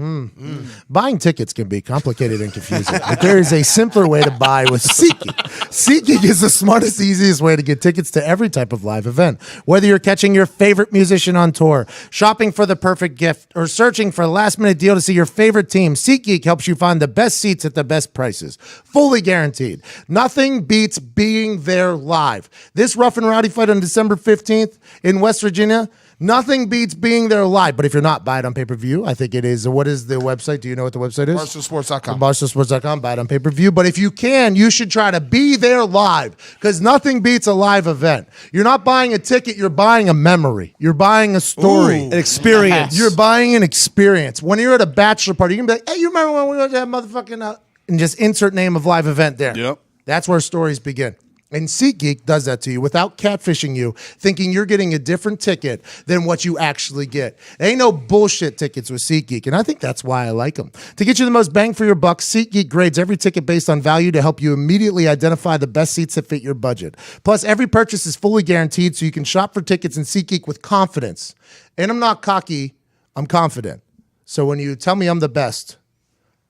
Buying tickets can be complicated and confusing, but there is a simpler way to buy with SeatGeek. SeatGeek is the smartest, easiest way to get tickets to every type of live event. Whether you're catching your favorite musician on tour, shopping for the perfect gift, or searching for a last-minute deal to see your favorite team, SeatGeek helps you find the best seats at the best prices. Fully guaranteed. Nothing beats being there live. This rough and rowdy fight on December 15th in West Virginia, nothing beats being there live. But if you're not, buy it on pay-per-view. I think it is. What is the website? Do you know what the website is? BarstoolSports.com. BarstoolSports.com. Buy it on pay-per-view. But if you can, you should try to be there live because nothing beats a live event. You're not buying a ticket. You're buying a memory. You're buying a story. An experience. You're buying an experience. When you're at a bachelor party, you can be like, hey, you remember when we went to that motherfucking... and just insert name of live event there. Yep. That's where stories begin. And SeatGeek does that to you without catfishing you, thinking you're getting a different ticket than what you actually get. There ain't no bullshit tickets with SeatGeek, and I think that's why I like them. To get you the most bang for your buck, SeatGeek grades every ticket based on value to help you immediately identify the best seats that fit your budget. Plus, every purchase is fully guaranteed, so you can shop for tickets in SeatGeek with confidence. And I'm not cocky, I'm confident. So when you tell me I'm the best,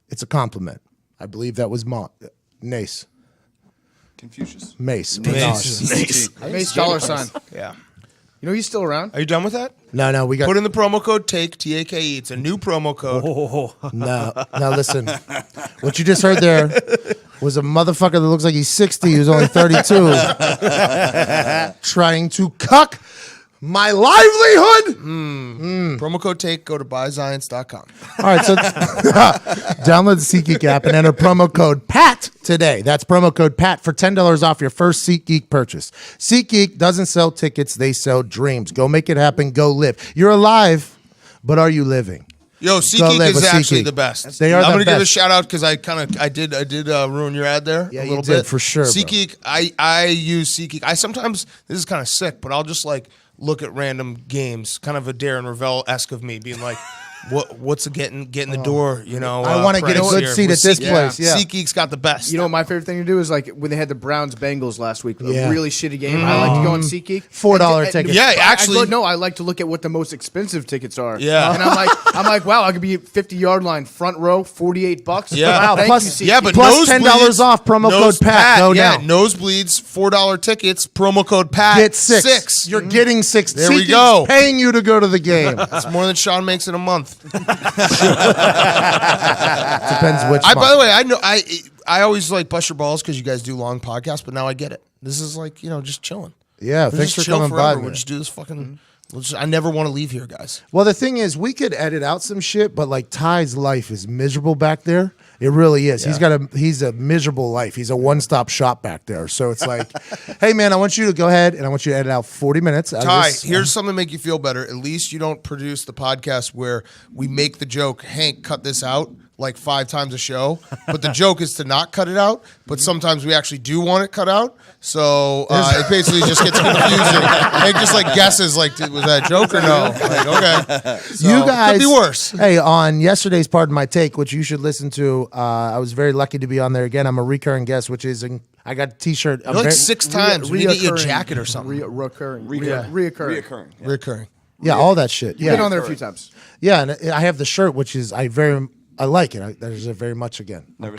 it's a compliment. I believe that was Nace. Confucius. Mace. Mace dollar sign. Yeah. You know he's still around. Are you done with that? No, we got... Put in the promo code TAKE, T-A-K-E. It's a new promo code. No, listen. What you just heard there was a motherfucker that looks like he's 60, who's only 32, trying to cuck my livelihood. Promo code TAKE, go to buyzions.com. All right, so download the SeatGeek app and enter promo code PAT today. That's promo code PAT for $10 off your first SeatGeek purchase. SeatGeek doesn't sell tickets, they sell dreams. Go make it happen, go live. You're alive, but are you living? Yo, Go SeatGeek live is with actually SeatGeek. the best. They are I'm the gonna give a best. shout out because I did ruin your ad there Yeah, a you little did, bit for sure, bro. SeatGeek, I use SeatGeek. I sometimes, this is kind of sick, but I'll just like look at random games, kind of a Darren Ravel-esque of me, being like, what's getting the door? You know, I want to get a price good here seat with at this SeatGeek. place. Yeah. SeatGeek's got the best. You know what my favorite thing to do is like when they had the Browns Bengals last week, Yeah. a really shitty game. I like to go on SeatGeek. $4 tickets. Yeah, actually- I like to look at what the most expensive tickets are. Yeah. and I'm like, wow, I could be 50-yard line front row, $48. Yeah. Wow, Thank plus- you, SeatGeek. Yeah, but Plus nosebleeds- $10 off, promo code Pat. Go yeah, now. nosebleeds, $4 tickets, promo code Pat. Get six. You're getting 6. There we SeatGeek's go. paying you to go to the game. It's more than Sean makes in a month. Depends which. By month. the way, I know I always like bust your balls because you guys do long podcasts, but now I get it. This is like just chilling. Yeah, We'll thanks just for chill coming forever. by. We'll man. just do this fucking. I never want to leave here, guys. Well, the thing is, we could edit out some shit, but like Ty's life is miserable back there. It really is. Yeah. He's a miserable life. He's a one-stop shop back there. So it's like, hey man, I want you to go ahead and I want you to edit out 40 minutes. Out of Ty, this. here's something to make you feel better. At least you don't produce the podcast where we make the joke, Hank, cut this out like 5 times a show. But the joke is to not cut it out. But sometimes we actually do want it cut out. So it basically just gets confusing. Hank just like guesses, like, was that a joke or no? Like, okay. So, You guys could be worse. Hey, on yesterday's Pardon My Take, which you should listen to, I was very lucky to be on there again. I'm a recurring guest, which is I got a T-shirt. You're like 6 times. We need to get you a jacket or something. Reoccurring. Reoccurring. Yeah. Recurring. Yeah, all that shit. Yeah, Been on there a few times. yeah, and I have the shirt, which is I like it. There's a very much again. Never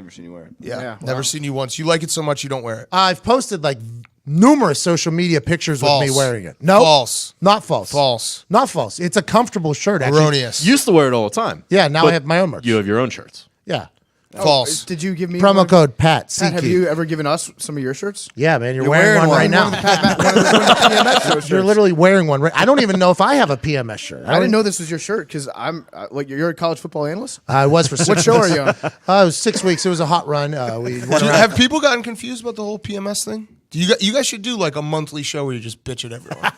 seen you wear it. Yeah. Never seen you once. You like it so much you don't wear it. I've posted like numerous social media pictures False. with me wearing it. No, False. not false. False. Not false. It's a comfortable shirt. Actually. Erroneous. Used to wear it all the time. Yeah, now But I have my own merch. You have your own shirts. Yeah. False. Did you give me Promo one? code Pat. Pat, have CQ. you ever given us some of your shirts? Yeah, man, you're wearing one right now. One of the PMS shirts. You're literally wearing one. Right. I don't even know if I have a PMS shirt. I didn't know this was your shirt because I'm like you're a college football analyst. I was for 6 What show are you on? It was 6 weeks. It was a hot run. We went around. Have people gotten confused about the whole PMS thing? You guys should do like a monthly show where you just bitch at everyone.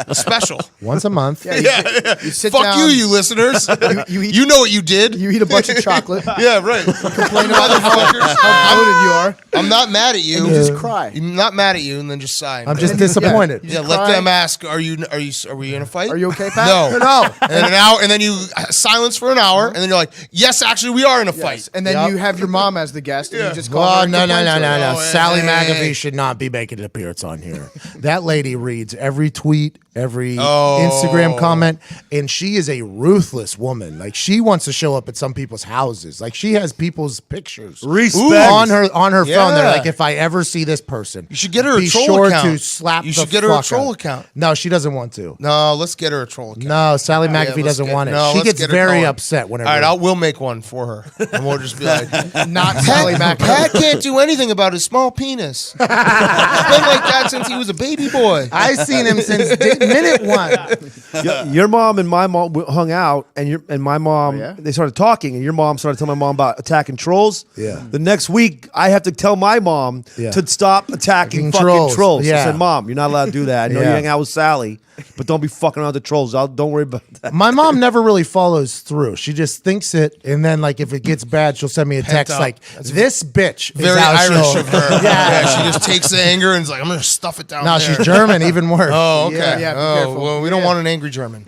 A special. Once a month. You sit Fuck down, you listeners. you eat- You know what you did. You eat a bunch of chocolate. Yeah, right. Complain about how bloated you are. I'm not mad at you. And you just cry. I'm not mad at you, and then just sigh. I'm just then you- disappointed. you Yeah, just let cry. them ask. Are we in a fight? Are you okay, Pat? No, No. And then an hour, and then you silence for an hour, and then you're like, yes, actually, we are in a Yes. fight. And then Yep. you have your mom as the guest, and you just call Oh, her. no. Oh, Sally hey. McAfee should not be making an appearance on here. That lady reads every tweet, every Oh. Instagram comment, and she is a ruthless woman. Like, she wants to show up at some people's houses. Like, she has people's pictures Respect. on her phone. They're Yeah. like, if I ever see this person, You should get her a be troll sure account. to slap You the should get her a fuck troll out. account. No, she doesn't want to. No, let's get her a troll account. No, Sally Yeah, McAfee let's doesn't get- want it. no, She let's gets get her very going. upset whenever. All right, we'll make one for her, and we'll just be like, Not Sally Pat McAfee. can't do anything about his small penis. It's been like that since he was a baby boy. I've seen him since minute one. Your mom and my mom hung out, and my mom yeah? they started talking, and your mom started telling my mom about attacking trolls. Yeah. The next week, I have to tell my mom Yeah. to stop attacking fucking Trolls. trolls. Yeah. I said, "Mom, you're not allowed to do that. I know you Yeah. hang out with Sally, but don't be fucking around with the trolls. Don't worry about that." My mom never really follows through. She just thinks it, and then like if it gets bad, she'll send me a text up. like, "This bitch is Very how Irish she'll-" of her. Yeah. She just takes the anger and is like, I'm going to stuff it down No, there. she's German, even worse. Oh, okay. Yeah, be oh, careful. well, we don't want an angry German.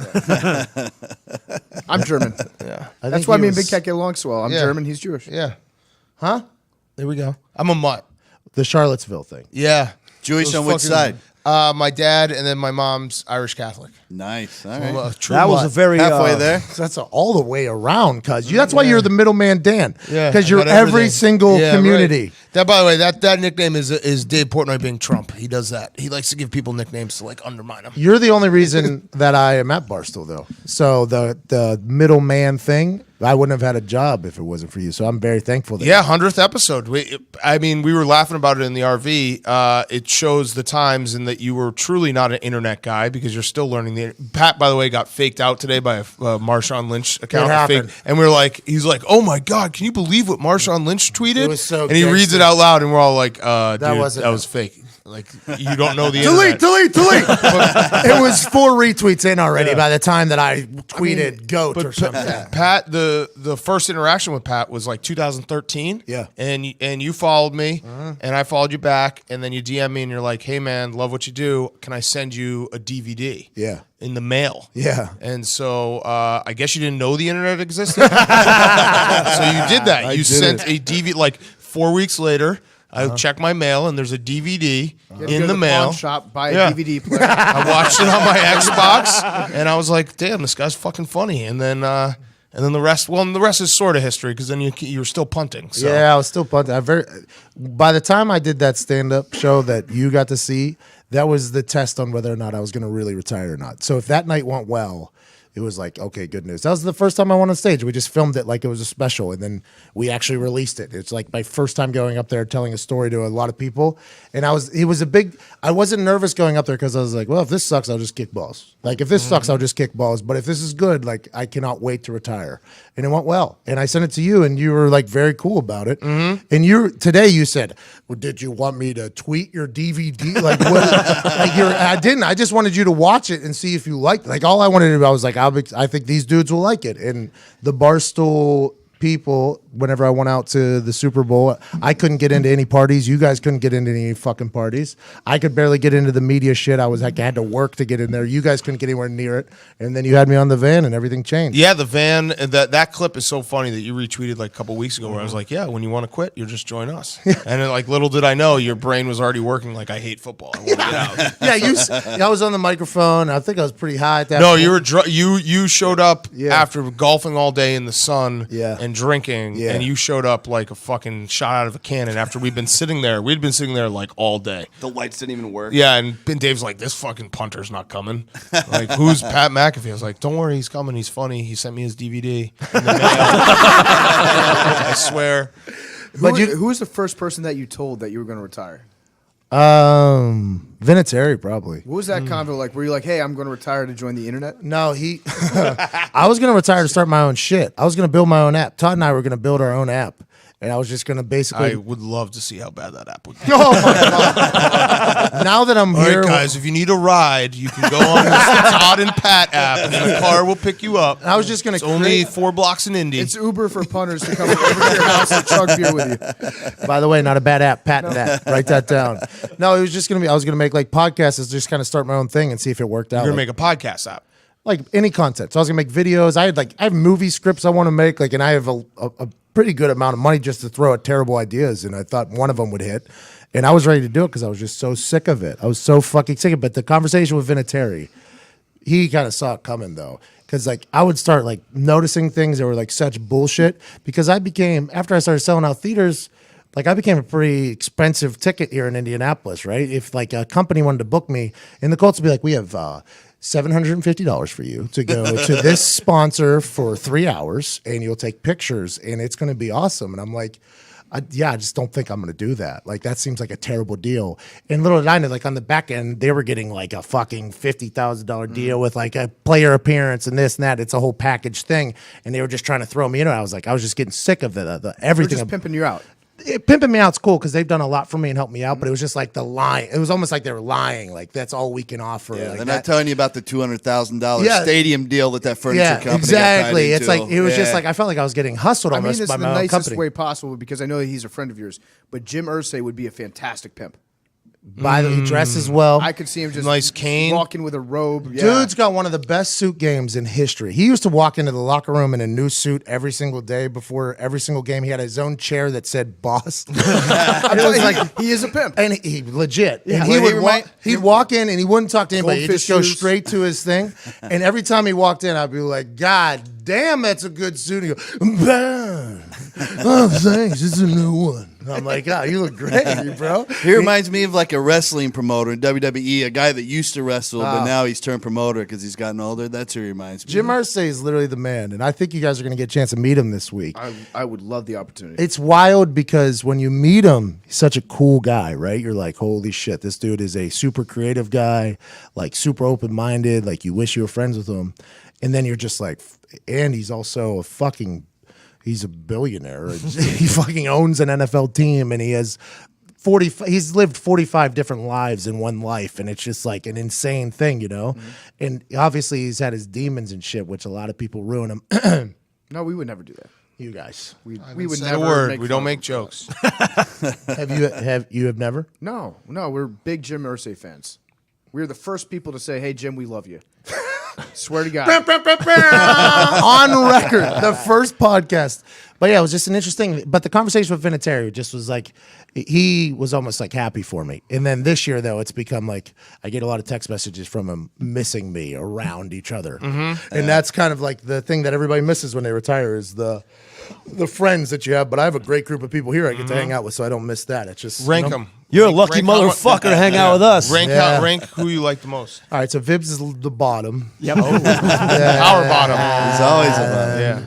I'm German. Yeah. I That's think why he me and was- Big Cat get along so well. I'm Yeah. German. He's Jewish. Yeah. Huh? There we go. I'm a mutt. The Charlottesville thing. Yeah. Jewish Those on which fucking- side? My dad, and then my mom's Irish Catholic. Nice. All I'm right. a true That was mutt. a very Halfway there. So that's all the way around, cuz that's why you're the middleman, Dan. Yeah, because you're about every everything. single Yeah, community. right. That, by the way, that nickname is Dave Portnoy being Trump. He does that. He likes to give people nicknames to like undermine them. You're the only reason that I am at Barstool, though. So the middleman thing, I wouldn't have had a job if it wasn't for you. So I'm very thankful. That Yeah, 100th episode. We were laughing about it in the RV. It shows the times and that you were truly not an internet guy because you're still learning. Pat, by the way, got faked out today by a Marshawn Lynch account. It happened. And we were like, he's like, oh my God, can you believe what Marshawn Lynch tweeted? It was so and he reads gangster. it out loud, and we're all like, dude, wasn't that him. was fake. Like you don't know the delete. internet. It was 4 retweets in already by the time that I tweeted goat or something. Pat, the first interaction with Pat was like 2013. Yeah. And you followed me, and I followed you back, and then you DM me, and you're like, "Hey man, love what you do. Can I send you a DVD?" Yeah. In the mail. Yeah. And so I guess you didn't know the internet existed. So you did that. You sent a DVD like 4 weeks later. I checked my mail, and there's a DVD in the mail. Pawn shop, buy a DVD player. I watched it on my Xbox, and I was like, "Damn, this guy's fucking funny." And then the rest. Well, the rest is sort of history because then you were still punting. So. Yeah, I was still punting. By the time I did that stand-up show that you got to see, that was the test on whether or not I was going to really retire or not. So if that night went well, it was like, okay, good news. That was the first time I went on stage. We just filmed it like it was a special, and then we actually released it. It's like my first time going up there telling a story to a lot of people. And I wasn't nervous going up there because I was like, well, if this sucks, I'll just kick balls. Like, if this sucks, I'll just kick balls. But if this is good, like, I cannot wait to retire. And it went well. And I sent it to you, and you were like very cool about it. And today you said, well, did you want me to tweet your DVD? Like, what? I didn't. I just wanted you to watch it and see if you liked it. Like, all I wanted to do, I was like, I think these dudes will like it. And the Barstool people, whenever I went out to the Super Bowl, I couldn't get into any parties. You guys couldn't get into any fucking parties. I could barely get into the media shit. I had to work to get in there. You guys couldn't get anywhere near it. And then you had me on the van, and everything changed. Yeah, the van. That clip is so funny that you retweeted like a couple weeks ago, where I was like, "Yeah, when you want to quit, you just join us." And then, like, little did I know, your brain was already working. Like, I hate football. I want to get out. I was on the microphone. I think I was pretty high at that. No, point. you were you showed up after golfing all day in the sun and drinking, and you showed up like a fucking shot out of a cannon after we'd been sitting there. We'd been sitting there like all day. The lights didn't even work. Yeah, and Dave's like, this fucking punter's not coming. Like, who's Pat McAfee? I was like, don't worry, he's coming. He's funny. He sent me his DVD in the mail. I swear. Who was the first person that you told that you were going to retire? Vinatieri, probably. What was that convo like? Were you like, hey, I'm going to retire to join the internet? No, I was going to retire to start my own shit. I was going to build my own app. Todd and I were going to build our own app. And I was just going to basically... I would love to see how bad that app would be. Oh, my God. Now that I'm here... All right, guys, if you need a ride, you can go on the Todd and Pat app, and the car will pick you up. I was just going to... It's only 4 blocks in Indy. It's Uber for punters to come over to your house and chug beer with you. By the way, not a bad app. Patent that. Write that down. No, it was just going to be... I was going to make like podcasts, just kind of start my own thing and see if it worked out. You're going to make a podcast app. Like any content. So I was gonna make videos. I have movie scripts I want to make. Like, and I have a pretty good amount of money just to throw at terrible ideas. And I thought one of them would hit. And I was ready to do it because I was just so sick of it. I was so fucking sick of it. But the conversation with Vinatieri, he kind of saw it coming though. Because like I would start like noticing things that were like such bullshit. Because after I started selling out theaters, like I became a pretty expensive ticket here in Indianapolis, right? If like a company wanted to book me, and the Colts would be like, we have $750 for you to go to this sponsor for 3 hours, and you'll take pictures, and it's going to be awesome. And I'm like, I just don't think I'm going to do that. Like, that seems like a terrible deal. And little did I know, like on the back end, they were getting like a fucking $50,000 deal with like a player appearance and this and that. It's a whole package thing, and they were just trying to throw me in. I was just getting sick of the everything. They're just pimping you out. Pimping me out's cool because they've done a lot for me and helped me out, but it was just like the lying. It was almost like they were lying. Like, that's all we can offer. Yeah, like they're that. not telling you about the $200,000 stadium deal that furniture company exactly. got It's like it was just like I felt like I was getting hustled I mean almost this by in the my own nicest company. way possible because I know that he's a friend of yours, but Jim Irsay would be a fantastic pimp. He dresses well. I could see him just nice cane, walking with a robe. Yeah. Dude's got one of the best suit games in history. He used to walk into the locker room in a new suit every single day before every single game. He had his own chair that said "boss." It was like he is a pimp, and he legit. Yeah, and he'd walk in and he wouldn't talk to anybody. He'd just go shoes. straight to his thing. And every time he walked in, I'd be like, "God damn, that's a good suit." He go, "Bang. Oh, thanks. It's a new one." I'm like, "Oh, you look great, bro." He reminds me of like a wrestling promoter in WWE, a guy that used to wrestle, but now he's turned promoter because he's gotten older. That's who he reminds me. Jim Irsay is literally the man, and I think you guys are going to get a chance to meet him this week. I would love the opportunity. It's wild because when you meet him, he's such a cool guy, right? You're like, holy shit, this dude is a super creative guy, like super open-minded, like you wish you were friends with him. And then you're just like, and he's also he's a billionaire. He fucking owns an NFL team, and he has He's lived 45 different lives in one life, and it's just like an insane thing, you know. And obviously, he's had his demons and shit, which a lot of people ruin him. No, we would never do that. You guys, We would Say never. a word. Make We fun don't of make him. jokes. have you never? No, we're big Jim Irsay fans. We were the first people to say, "Hey, Jim, we love you." Swear to God. On record, the first podcast. But yeah, it was just an interesting. But the conversation with Vinatieri just was like, he was almost like happy for me. And then this year, though, it's become like I get a lot of text messages from him missing me around each other, and that's kind of like the thing that everybody misses when they retire is the friends that you have. But I have a great group of people here I get to hang out with, so I don't miss that. It's just Rank them. You're a lucky motherfucker to hang out with us. Rank who you like the most. All right, so Vibs is the bottom. Yep. Our bottom. He's always above. Yeah.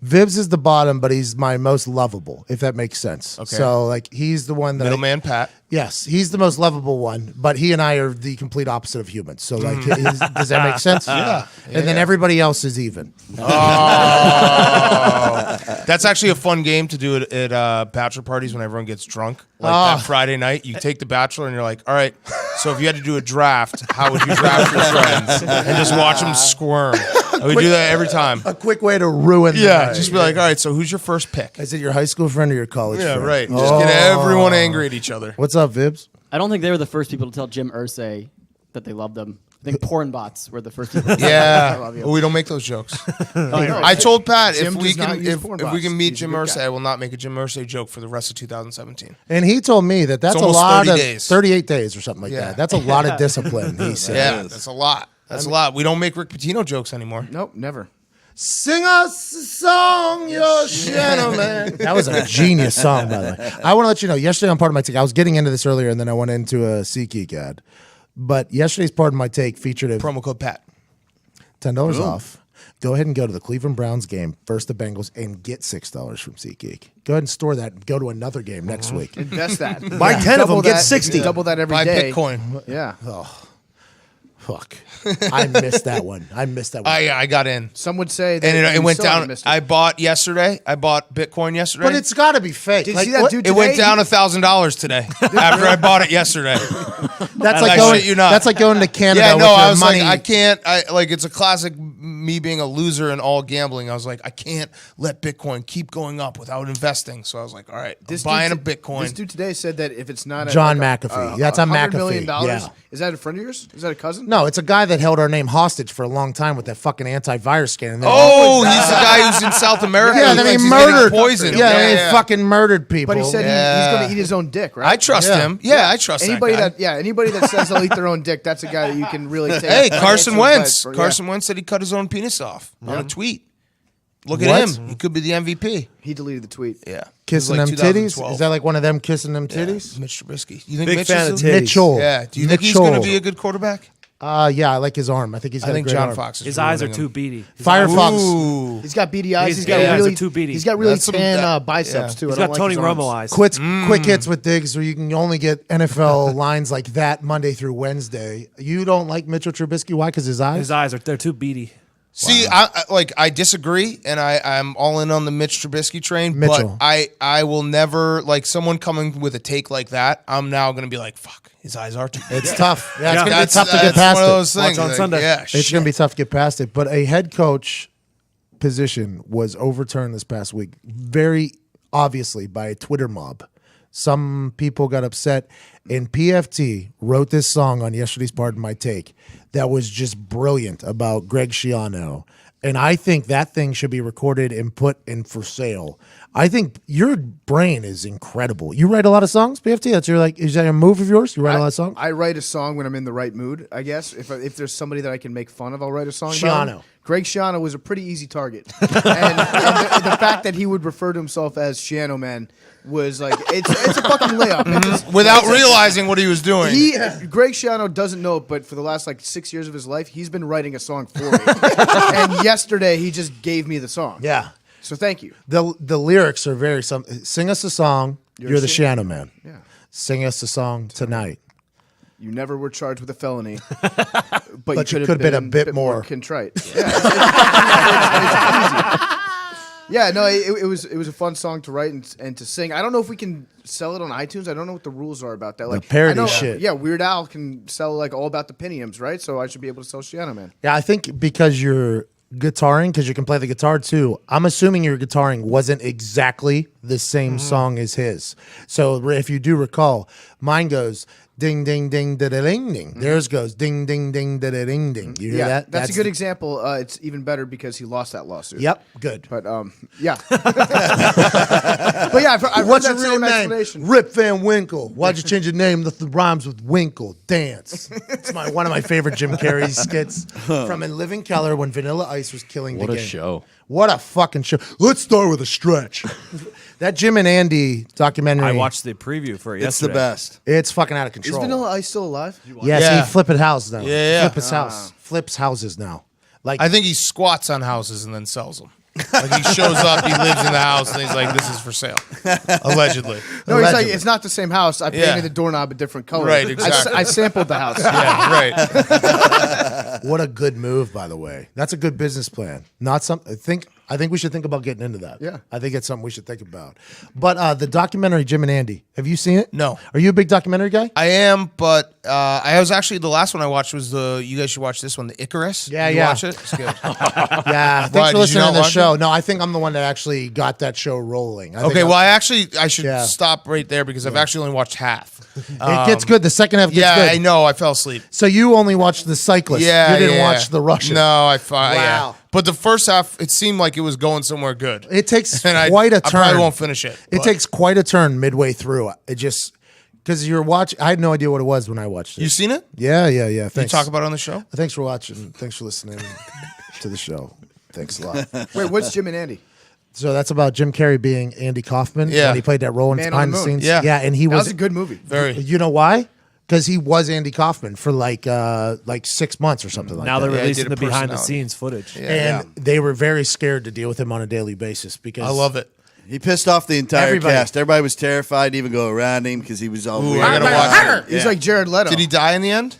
Vibs is the bottom, but he's my most lovable, if that makes sense. Okay. So, like, he's the one that Middleman Pat. yes, he's the most lovable one, but he and I are the complete opposite of humans. So, like, does that make sense? Yeah. And then everybody else is even. Oh. That's actually a fun game to do at bachelor parties when everyone gets drunk. Like that Friday night, you take the bachelor and you're like, all right, so if you had to do a draft, how would you draft your friends? And just watch them squirm. And we do that every time. A quick way to ruin Yeah, the just be like, all right, so who's your first pick? Is it your high school friend or your college Yeah, friend? right. Just get everyone angry at each other. What's up, Vibs? I don't think they were the first people to tell Jim Irsay that they loved him. I think porn bots were the first people. To tell him, I love Yeah, you. we don't make those jokes. No, I told Pat Jim if we does not can use if porn we bots. can meet He's a Jim good Irsay, guy. I will not make a Jim Irsay joke for the rest of 2017. And he told me that that's a almost lot 30 of days. 38 days or something like Yeah. that. That's a lot of discipline, he said. Yeah, that's a lot. That's a lot. We don't make Rick Pitino jokes anymore. Nope, never. Sing us a song, you gentleman. That was a genius song, by the way. I want to let you know, yesterday on Part of My Take, I was getting into this earlier, and then I went into a SeatGeek ad. But yesterday's Part of My Take featured a Promo code Pat. $10 off. Go ahead and go to the Cleveland Browns game, versus the Bengals, and get $6 from SeatGeek. Go ahead and store that and go to another game next week. Invest that. Buy 10 of them, Double get that- 60. Double that every Buy day. Bitcoin. Yeah. Fuck. I missed that one. I got in. Some would say that And it you went still haven't down. missed it. I bought yesterday. I bought Bitcoin yesterday. But it's got to be fake. Did you Like, see that what- dude it went today? down $1,000 today after I bought it yesterday. That's I like going. shit you not. That's like going to Canada. Yeah, with no, your I was money. like, I can't. Like, it's a classic me being a loser in all gambling. I was like, I can't let Bitcoin keep going up without investing. So I was like, all right, I'm buying a Bitcoin. This dude today said that if it's not John like McAfee. That's a $100 McAfee, million, yeah. is that a friend of yours? Is that a cousin? No, it's a guy that held our name hostage for a long time with that fucking antivirus scan. And then Oh, he's the guy who's in South America. yeah, who then he thinks he's getting murdered. poisoned. Yeah, he fucking murdered people. But he said he's going to eat his own dick, right? I trust Yeah. him. Yeah, I trust anybody that guy. anybody that says they'll eat their own dick, that's a guy that you can really take. Hey, Carson financial Wentz. advice for, yeah. Carson Wentz said he cut his own penis off on a tweet. Look at What? him. He could be the MVP. He deleted the tweet. Yeah. kissing It was them like titties. 2012. Is that like one of them kissing them titties? Mitch Trubisky. You think Big Mitch fan is of a- titties. Mitchell. Yeah. Do you think he's going to Mitchell. be a good quarterback? Yeah, I like his arm. I think he's got I think a great John arm. Fox is His eyes are ruining too him. beady. His Firefox. Ooh. He's got beady eyes. He's got yeah, really they're too beady. He's got really That's some- tan that- biceps yeah. too. He's I don't got like Tony his Romo arms. eyes. Quick hits with Diggs, where you can only get NFL lines like that Monday through Wednesday. You don't like Mitchell Trubisky? Why? Because his eyes? His eyes they're too beady. See, I disagree, and I'm all in on the Mitch Trubisky train. Mitchell. But I will never, like, someone coming with a take like that. I'm now going to be like, fuck, his eyes are too. It's tough. Yeah, it's Yeah. going to be tough to get That's past one of it. those things. Watch on like, Sunday. Yeah, It's going to be tough to get past it. But a head coach position was overturned this past week, very obviously by a Twitter mob. Some people got upset, and PFT wrote this song on yesterday's Pardon My Take that was just brilliant about Greg Schiano. And I think that thing should be recorded and put in for sale. I think your brain is incredible. You write a lot of songs, PFT? That's your is that a move of yours? You write a lot of songs? I write a song when I'm in the right mood, I guess. If there's somebody that I can make fun of, I'll write a song about him. Schiano. Greg Schiano was a pretty easy target. and the fact that he would refer to himself as Schiano Man was like, it's a fucking layup. Without realizing what he was doing. Greg Schiano doesn't know it, but for the last 6 years of his life, he's been writing a song for me. And yesterday, he just gave me the song. Yeah. So thank you. The lyrics are very sing us a song, you're the Schiano Man. Yeah. Sing us a song tonight. You never were charged with a felony, But you could have been a bit more contrite. Yeah, it's easy. Yeah, no, it was a fun song to write and to sing. I don't know if we can sell it on iTunes. I don't know what the rules are about that. Like parody I know, shit. Yeah, Weird Al can sell like All About the Piniums, right? So I should be able to sell Shiana Man. Yeah, I think because you're guitaring, because you can play the guitar too, I'm assuming your guitaring wasn't exactly the same song as his. So if you do recall, mine goes ding, ding, ding, da da ding, ding. Theirs goes ding, ding, ding, da da ding, ding. You hear Yeah, that? that's a good example. It's even better because he lost that lawsuit. Yep, good. But yeah, but yeah, I've What's heard your that real same name? explanation. Rip Van Winkle. Why'd you change your name? The rhymes with Winkle. Dance. It's one of my favorite Jim Carrey skits from In Living Color when Vanilla Ice was killing What the a game. show. What a fucking show. Let's start with a stretch. That Jim and Andy documentary. I watched the preview for it It's the yesterday. best. It's fucking out of Is control. Vanilla Ice still alive? Yes, Yeah. he flip it house now. Yeah. Flip his house. Flips houses now. Like I think he squats on houses and then sells them. Like he shows up, he lives in the house, and he's like, "This is for sale," allegedly. No, he's like, Allegedly. it's not the same house. I painted Yeah. the doorknob a different color. Right, exactly. I sampled the house. Yeah, right. what a good move, by the way. That's a good business plan. Not something. I think we should think about getting into that. Yeah. I think it's something we should think about. But the documentary Jim and Andy, have you seen it? No. Are you a big documentary guy? I am, but I was actually the last one I watched was you guys should watch this one, the Icarus. Yeah, you yeah. watch it? It's good. Yeah. Thanks Why, for did you listening not to the watch show. it? No, I think I'm the one that actually got that show rolling. I think Okay, I'm- well, I should Yeah. stop right there because I've actually only watched half. it gets good. The second half gets Yeah, good. I know. I fell asleep. So you only watched the cyclist. Yeah, You didn't yeah. watch the Russian. No, yeah. Wow. But the first half, it seemed like it was going somewhere good. It takes And quite a I turn. probably won't finish it. It but- takes quite a turn midway through. It just because you're watching. I had no idea what it was when I watched it. You seen it? Yeah. Did Thanks. you talk about it on the show? Thanks for watching. Thanks for listening to the show. Thanks a lot. Wait, what's Jim and Andy? So that's about Jim Carrey being Andy Kaufman. Yeah. When he played that role in Man on behind the the Moon. scenes. Yeah. and he That was was a good movie. Very. You know why? Because he was Andy Kaufman for like 6 months or something like Now that. they're Yeah, he releasing did a the behind the personality. scenes footage. And they were very scared to deal with him on a daily basis because I love it. He pissed off the entire Everybody. cast. Everybody was terrified to even go around him because he was all Ooh, weird. I gotta watch it. He's like Jared Leto. Did he die in the end?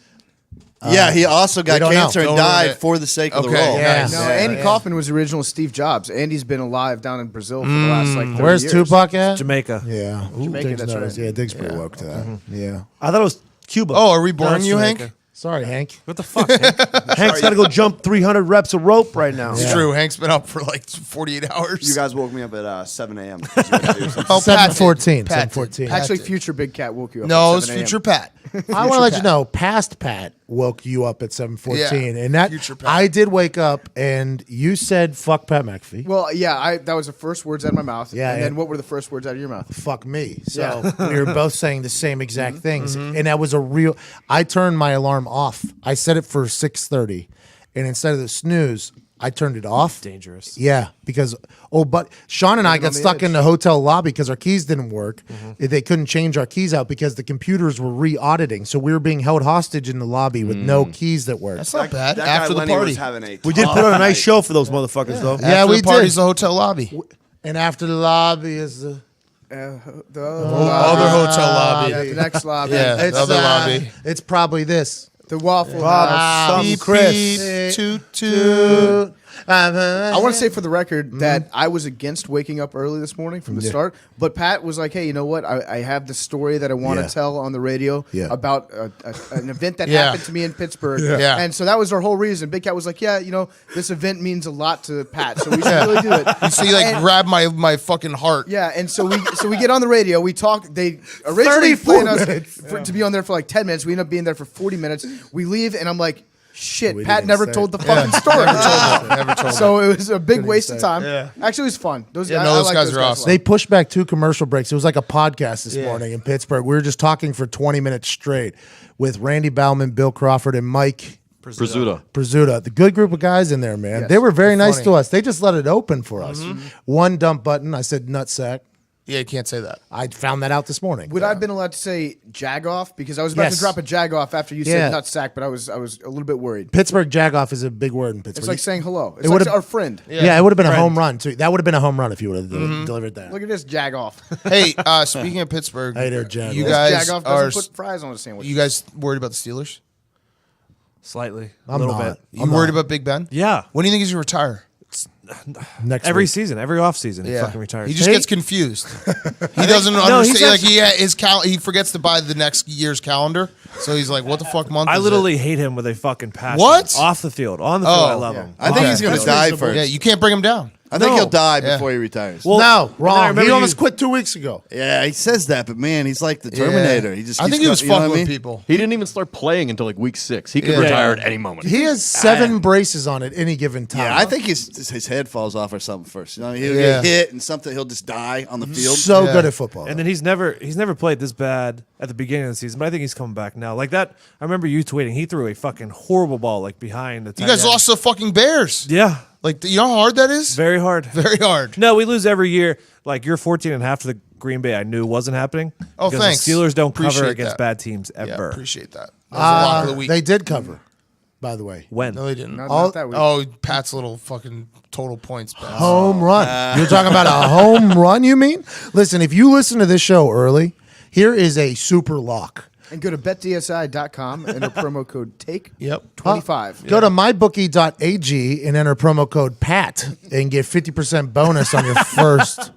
Yeah, he also got don't know. cancer and Don't ruin died it. for the sake of the Okay, role. Yeah. nice. No, Yeah. Andy Kaufman was the original Steve Jobs. Andy's been alive down in Brazil for the last like 30 where's years. Tupac at? Jamaica. Yeah, Jamaica, Diggs that's knows. right. Yeah, Diggs pretty woke to that. Yeah. I thought it was Cuba. Oh, are we boring it's you, Jamaica. Hank? Sorry, Hank. What the fuck? Hank? Hank's got to go jump 300 reps of rope right now. It's true. Hank's been up for like 48 hours. You guys woke me up at 7 a.m. Oh, Pat did. 7:14. Pat did. 7:14. Actually, future Big Cat woke you up. No, at it was 7 a.m. future Pat. I want to let you know, past Pat woke you up at 7:14, Yeah, and that future Pat. I did wake up, and you said "fuck Pat McAfee." Well, yeah, that was the first words out of my mouth. Yeah, and yeah. then what were the first words out of your mouth? Fuck me. So we were both saying the same exact things, and that was a real. I turned my alarm off. I set it for 6:30, and instead of the snooze, I turned it off. Dangerous. Yeah, because but Sean and I got on the stuck edge. in the hotel lobby because our keys didn't work. They couldn't change our keys out because the computers were re-auditing, so we were being held hostage in the lobby with no keys that worked. That's not bad. That After guy the Lenny party. was having a We did tough put on a nice night. show for those motherfuckers, though. Yeah, After we the party's did. the hotel lobby. And after the lobby is the The Other hotel lobby. Yeah, the next lobby. Yeah. it's other lobby. It's probably this. The Waffle Bob, House. some Beep, Chris. beep, toot, toot. I want to say for the record that I was against waking up early this morning from the start, but Pat was like, "Hey, you know what? I have the story that I want to Yeah. tell on the radio Yeah. about an event that Yeah. happened to me in Pittsburgh." Yeah. And so that was our whole reason. Big Cat was like, "Yeah, you know, this event means a lot to Pat, so we should really do it." You see, like, And- grab my fucking heart. Yeah, and so we get on the radio. We talk. They originally 34 planned us minutes. to be on there for like 10 minutes. We end up being there for 40 minutes. We leave, and I'm like, shit, We Pat didn't never say told it. the fucking story. Never told So it was a big waste of say it. time. Yeah. Actually, it was fun. Yeah, I those like guys those are a awesome. lot. They pushed back 2 commercial breaks. It was like a podcast this morning in Pittsburgh. We were just talking for 20 minutes straight with Randy Bauman, Bill Crawford, and Mike Brazuta. Brazuta. The good group of guys in there, man. Yes, they were very they're nice funny. to us. They just let it open for us. One dump button. I said nutsack. Yeah, you can't say that. I found that out this morning. Would I have been allowed to say jagoff? Because I was about Yes. to drop a jagoff after you Yeah. said nutsack, but I was a little bit worried. Pittsburgh jagoff is a big word in Pittsburgh. It's like saying hello. It's It like would've- our friend. yeah, it would have been a Friend. home run too. That would have been a home run if you would have delivered that. Look at this jagoff. Hey, speaking of Pittsburgh, Hey there, Jaguars. you This guys jagoff are doesn't put fries on a sandwich. you guys worried about the Steelers? Slightly. A I'm little not. bit. You worried about Big Ben? Yeah. When do you think he's gonna retire? Next Every week. season, every offseason, he fucking retires. He just gets confused. He doesn't understand. He forgets to buy the next year's calendar. So he's like, "What the fuck month?" I is literally it? hate him with a fucking passion. What? Off the field, on the field, I love him. I think he's going to die first. Yeah, you can't bring him down. I think No. he'll die Yeah. before he retires. Well, No, and I wrong. remember He you- almost quit 2 weeks ago. Yeah, he says that, but man, he's like the Terminator. He just I keeps think he was going- you know fucking what I with mean? people. He didn't even start playing until like week 6. He could Yeah. retire at any moment. He has 7 braces on at any given time. Yeah, I think his head falls off or something first. You know, he'll Yeah. get hit and something. He'll just die on the field. so Yeah. good at football. And then he's never played this bad at the beginning of the season, but I think he's coming back now. Like that, I remember you tweeting. He threw a fucking horrible ball like behind the. You guys lost to the fucking Bears. Yeah, Like, you know how hard that is? very hard. Very hard. No, we lose every year. Like you're 14.5 to the Green Bay. I knew wasn't happening. Oh, because thanks. The Steelers don't cover Appreciate against that. bad teams Yeah, ever. appreciate that. That was a lock of the week. They did cover, by the way. When? No, they didn't. Not that week. Oh, Pat's little fucking total points. Bet. Home run. You're talking about a home run, you mean? Listen, if you listen to this show early, here is a super lock. And go to betdsi.com and enter promo code TAKE Yep. 25. Go to mybookie.ag and enter promo code PAT and get 50% bonus on your first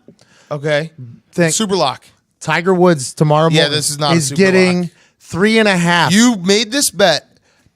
Okay. thing. Super lock. Tiger Woods tomorrow Yeah, morning this is not a is super getting lock. 3.5. You made this bet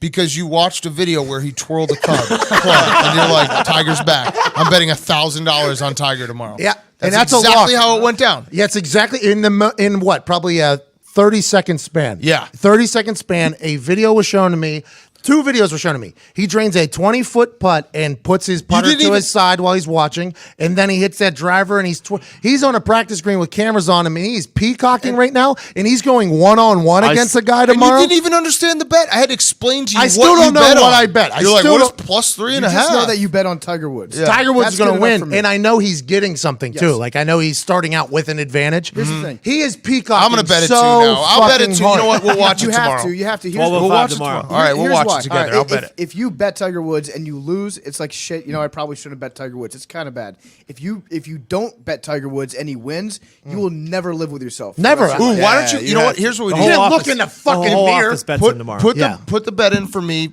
because you watched a video where he twirled a club, and you're like, Tiger's back. I'm betting $1,000 on Tiger tomorrow. Yeah, That's and that's exactly a lock. how it went down. Yeah, it's exactly in what? Probably a 30-second span. Yeah. 30-second span. A video was shown to me. 2 videos were shown to me. He drains a 20-foot putt and puts his putter didn't to even- his side while he's watching, and then he hits that driver, and he's on a practice green with cameras on him, and he's peacocking right now, and he's going one-on-one against a guy And tomorrow. you didn't even understand the bet. I had to explain to you I what still you don't know bet what on. I bet. You're like, still what is don't- plus 3.5? You just know that you bet on Tiger Woods. Yeah. Tiger Woods That's is going good to enough for win, me. and I know he's getting something too. Yes. Like I know he's starting out with an advantage. Here's the thing. He is peacocking. I'm going to bet it so too now. I'll bet it fucking too. You know hard. what? We'll watch You it have tomorrow. to. You have to. Here's 12:05 We'll watch it tomorrow. tomorrow. All right, we'll Here's watch why. it together. All right, I'll bet it. If you bet Tiger Woods and you lose, it's like shit. You know, I probably shouldn't have bet Tiger Woods. It's kind of bad. If you don't bet Tiger Woods and he wins, you will never live with yourself. Never. That's- Ooh, why Yeah, don't you? you You know have what? Here's what we The do. He whole didn't office- look in the the fucking whole mirror. office bets in tomorrow. Put the bet in for me.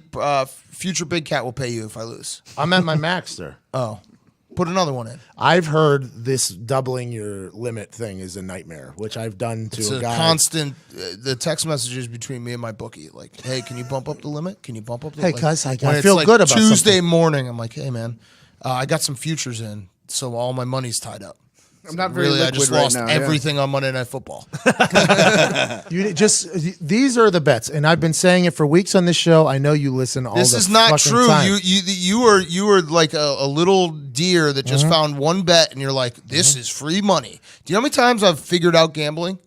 Future Big Cat will pay you if I lose. I'm at my max there. Oh, put another one in. I've heard this doubling your limit thing is a nightmare, which I've done to It's a a guy. constant. The text messages between me and my bookie, like, "Hey, can you bump up the limit? Can you bump up the Hey, limit?" cuz, I When it's feel like good about Tuesday something. morning. I'm like, "Hey, man, I got some futures in, so all my money's tied up." I'm not very Really, I liquid just right lost now, yeah. everything on Monday Night Football. These are the bets, and I've been saying it for weeks on this show. I know you listen all This the is not fucking true. time. You were like a little deer that just found one bet, and you're like, "This is free money." Do you know how many times I've figured out gambling?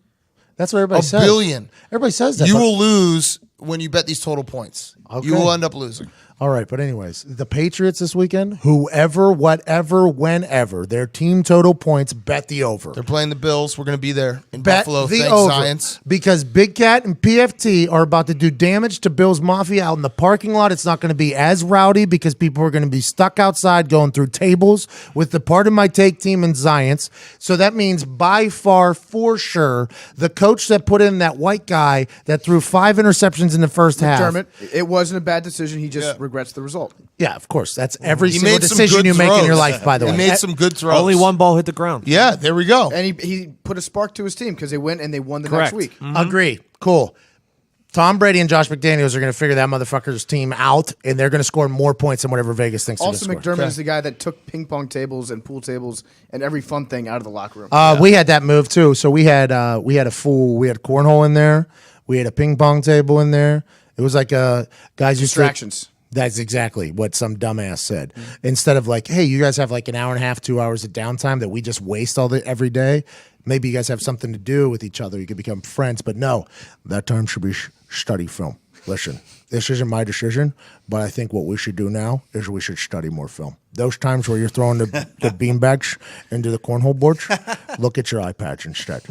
That's what everybody A says. billion. Everybody says that. You but- will lose when you bet these total points. Okay. You will end up losing. All right, but anyways, the Patriots this weekend, whoever, whatever, whenever, their team total points, bet the over. They're playing the Bills. We're going to be there in Bet Buffalo. the Thanks, over. Science. Because Big Cat and PFT are about to do damage to Bills Mafia out in the parking lot. It's not going to be as rowdy because people are going to be stuck outside going through tables with the Part of My Take team and Giants. So that means by far, for sure, the coach that put in that white guy that threw 5 interceptions in the first half. McDermott, it wasn't a bad decision. He just regrets the result. Yeah, of course. That's every He single made some decision good you make in your throws. life, by the way. He made some good throws. Only one ball hit the ground. Yeah, there we go. And he put a spark to his team because they went and they won the Correct. next week. Agree. Cool. Tom Brady and Josh McDaniels are going to figure that motherfucker's team out, and they're going to score more points than whatever Vegas thinks Also, they're going to score. McDermott is the guy that took ping pong tables and pool tables and every fun thing out of the locker room. We had that move too. So we had cornhole in there. We had a ping pong table in there. It was like guys used to- Distractions. That's exactly what some dumbass said. Instead of like, hey, you guys have like an hour and a half, 2 hours of downtime that we just waste every day. Maybe you guys have something to do with each other. You could become friends. But no, that time should be study film. Listen, this isn't my decision, but I think what we should do now is we should study more film. Those times where you're throwing the beanbags into the cornhole boards, look at your iPads instead.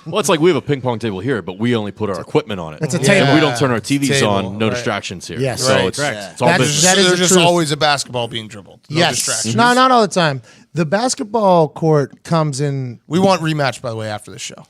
Well, it's like we have a ping pong table here, but we only put our equipment on it. It's a And table. we don't turn our TVs Table, on. No right. distractions here. Yes. So Right. it's, Correct. it's all That is- business. that is There's the just truth. always a basketball being dribbled. No Yes. distractions. No, not all the time. The basketball court comes in. We want rematch, by the way, after the show.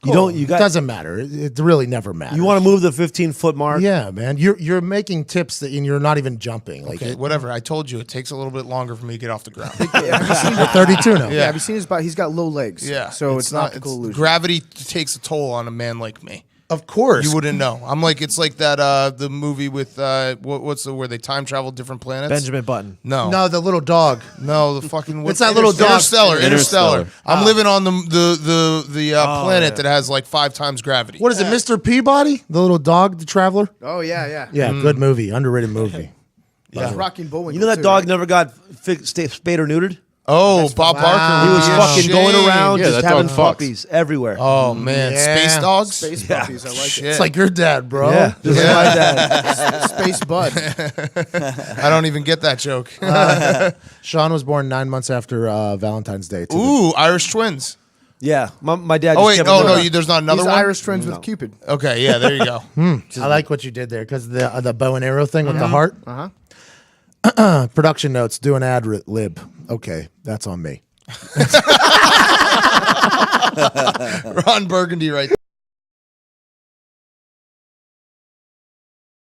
You don't. You It got. doesn't matter. It really never matters. You want to move the 15-foot mark? Yeah, man. You're making tips and you're not even jumping. Like Okay, whatever. I told you it takes a little bit longer for me to get off the ground. you're 32 now. Yeah, have you seen his body? He's got low legs. Yeah, So it's not optical illusion. Gravity takes a toll on a man like me. Of course. You wouldn't know. It's like that the movie with what's the where they time travel different planets. Benjamin Button. No, the little dog. the fucking It's that little dog. Interstellar. I'm living on the planet that has like 5 times gravity. What is it, Mr. Peabody? The little dog, the traveler? Oh yeah. Yeah, good movie. Underrated movie. That's Rocking Bullwinkle. You know that too, dog right? never got spayed or neutered? Oh, Bob Wow. Barker. He was Yeah. fucking going around Yeah, just that dog having fucks. puppies everywhere. Oh man, Yeah. space dogs. Space puppies. I like Shit. It's like your dad, bro. Yeah, just like my dad. it. Space Bud. I don't even get that joke. Shaun was born 9 months after Valentine's Day. too. Ooh, Irish twins. Yeah, my dad. Oh just wait, kept oh it no, going. there's not another He's one. Irish twins with Cupid. Okay, yeah, there you go. I like what you did there because the bow and arrow thing with the heart. Production notes, do an ad lib. Okay, that's on me. Ron Burgundy right there.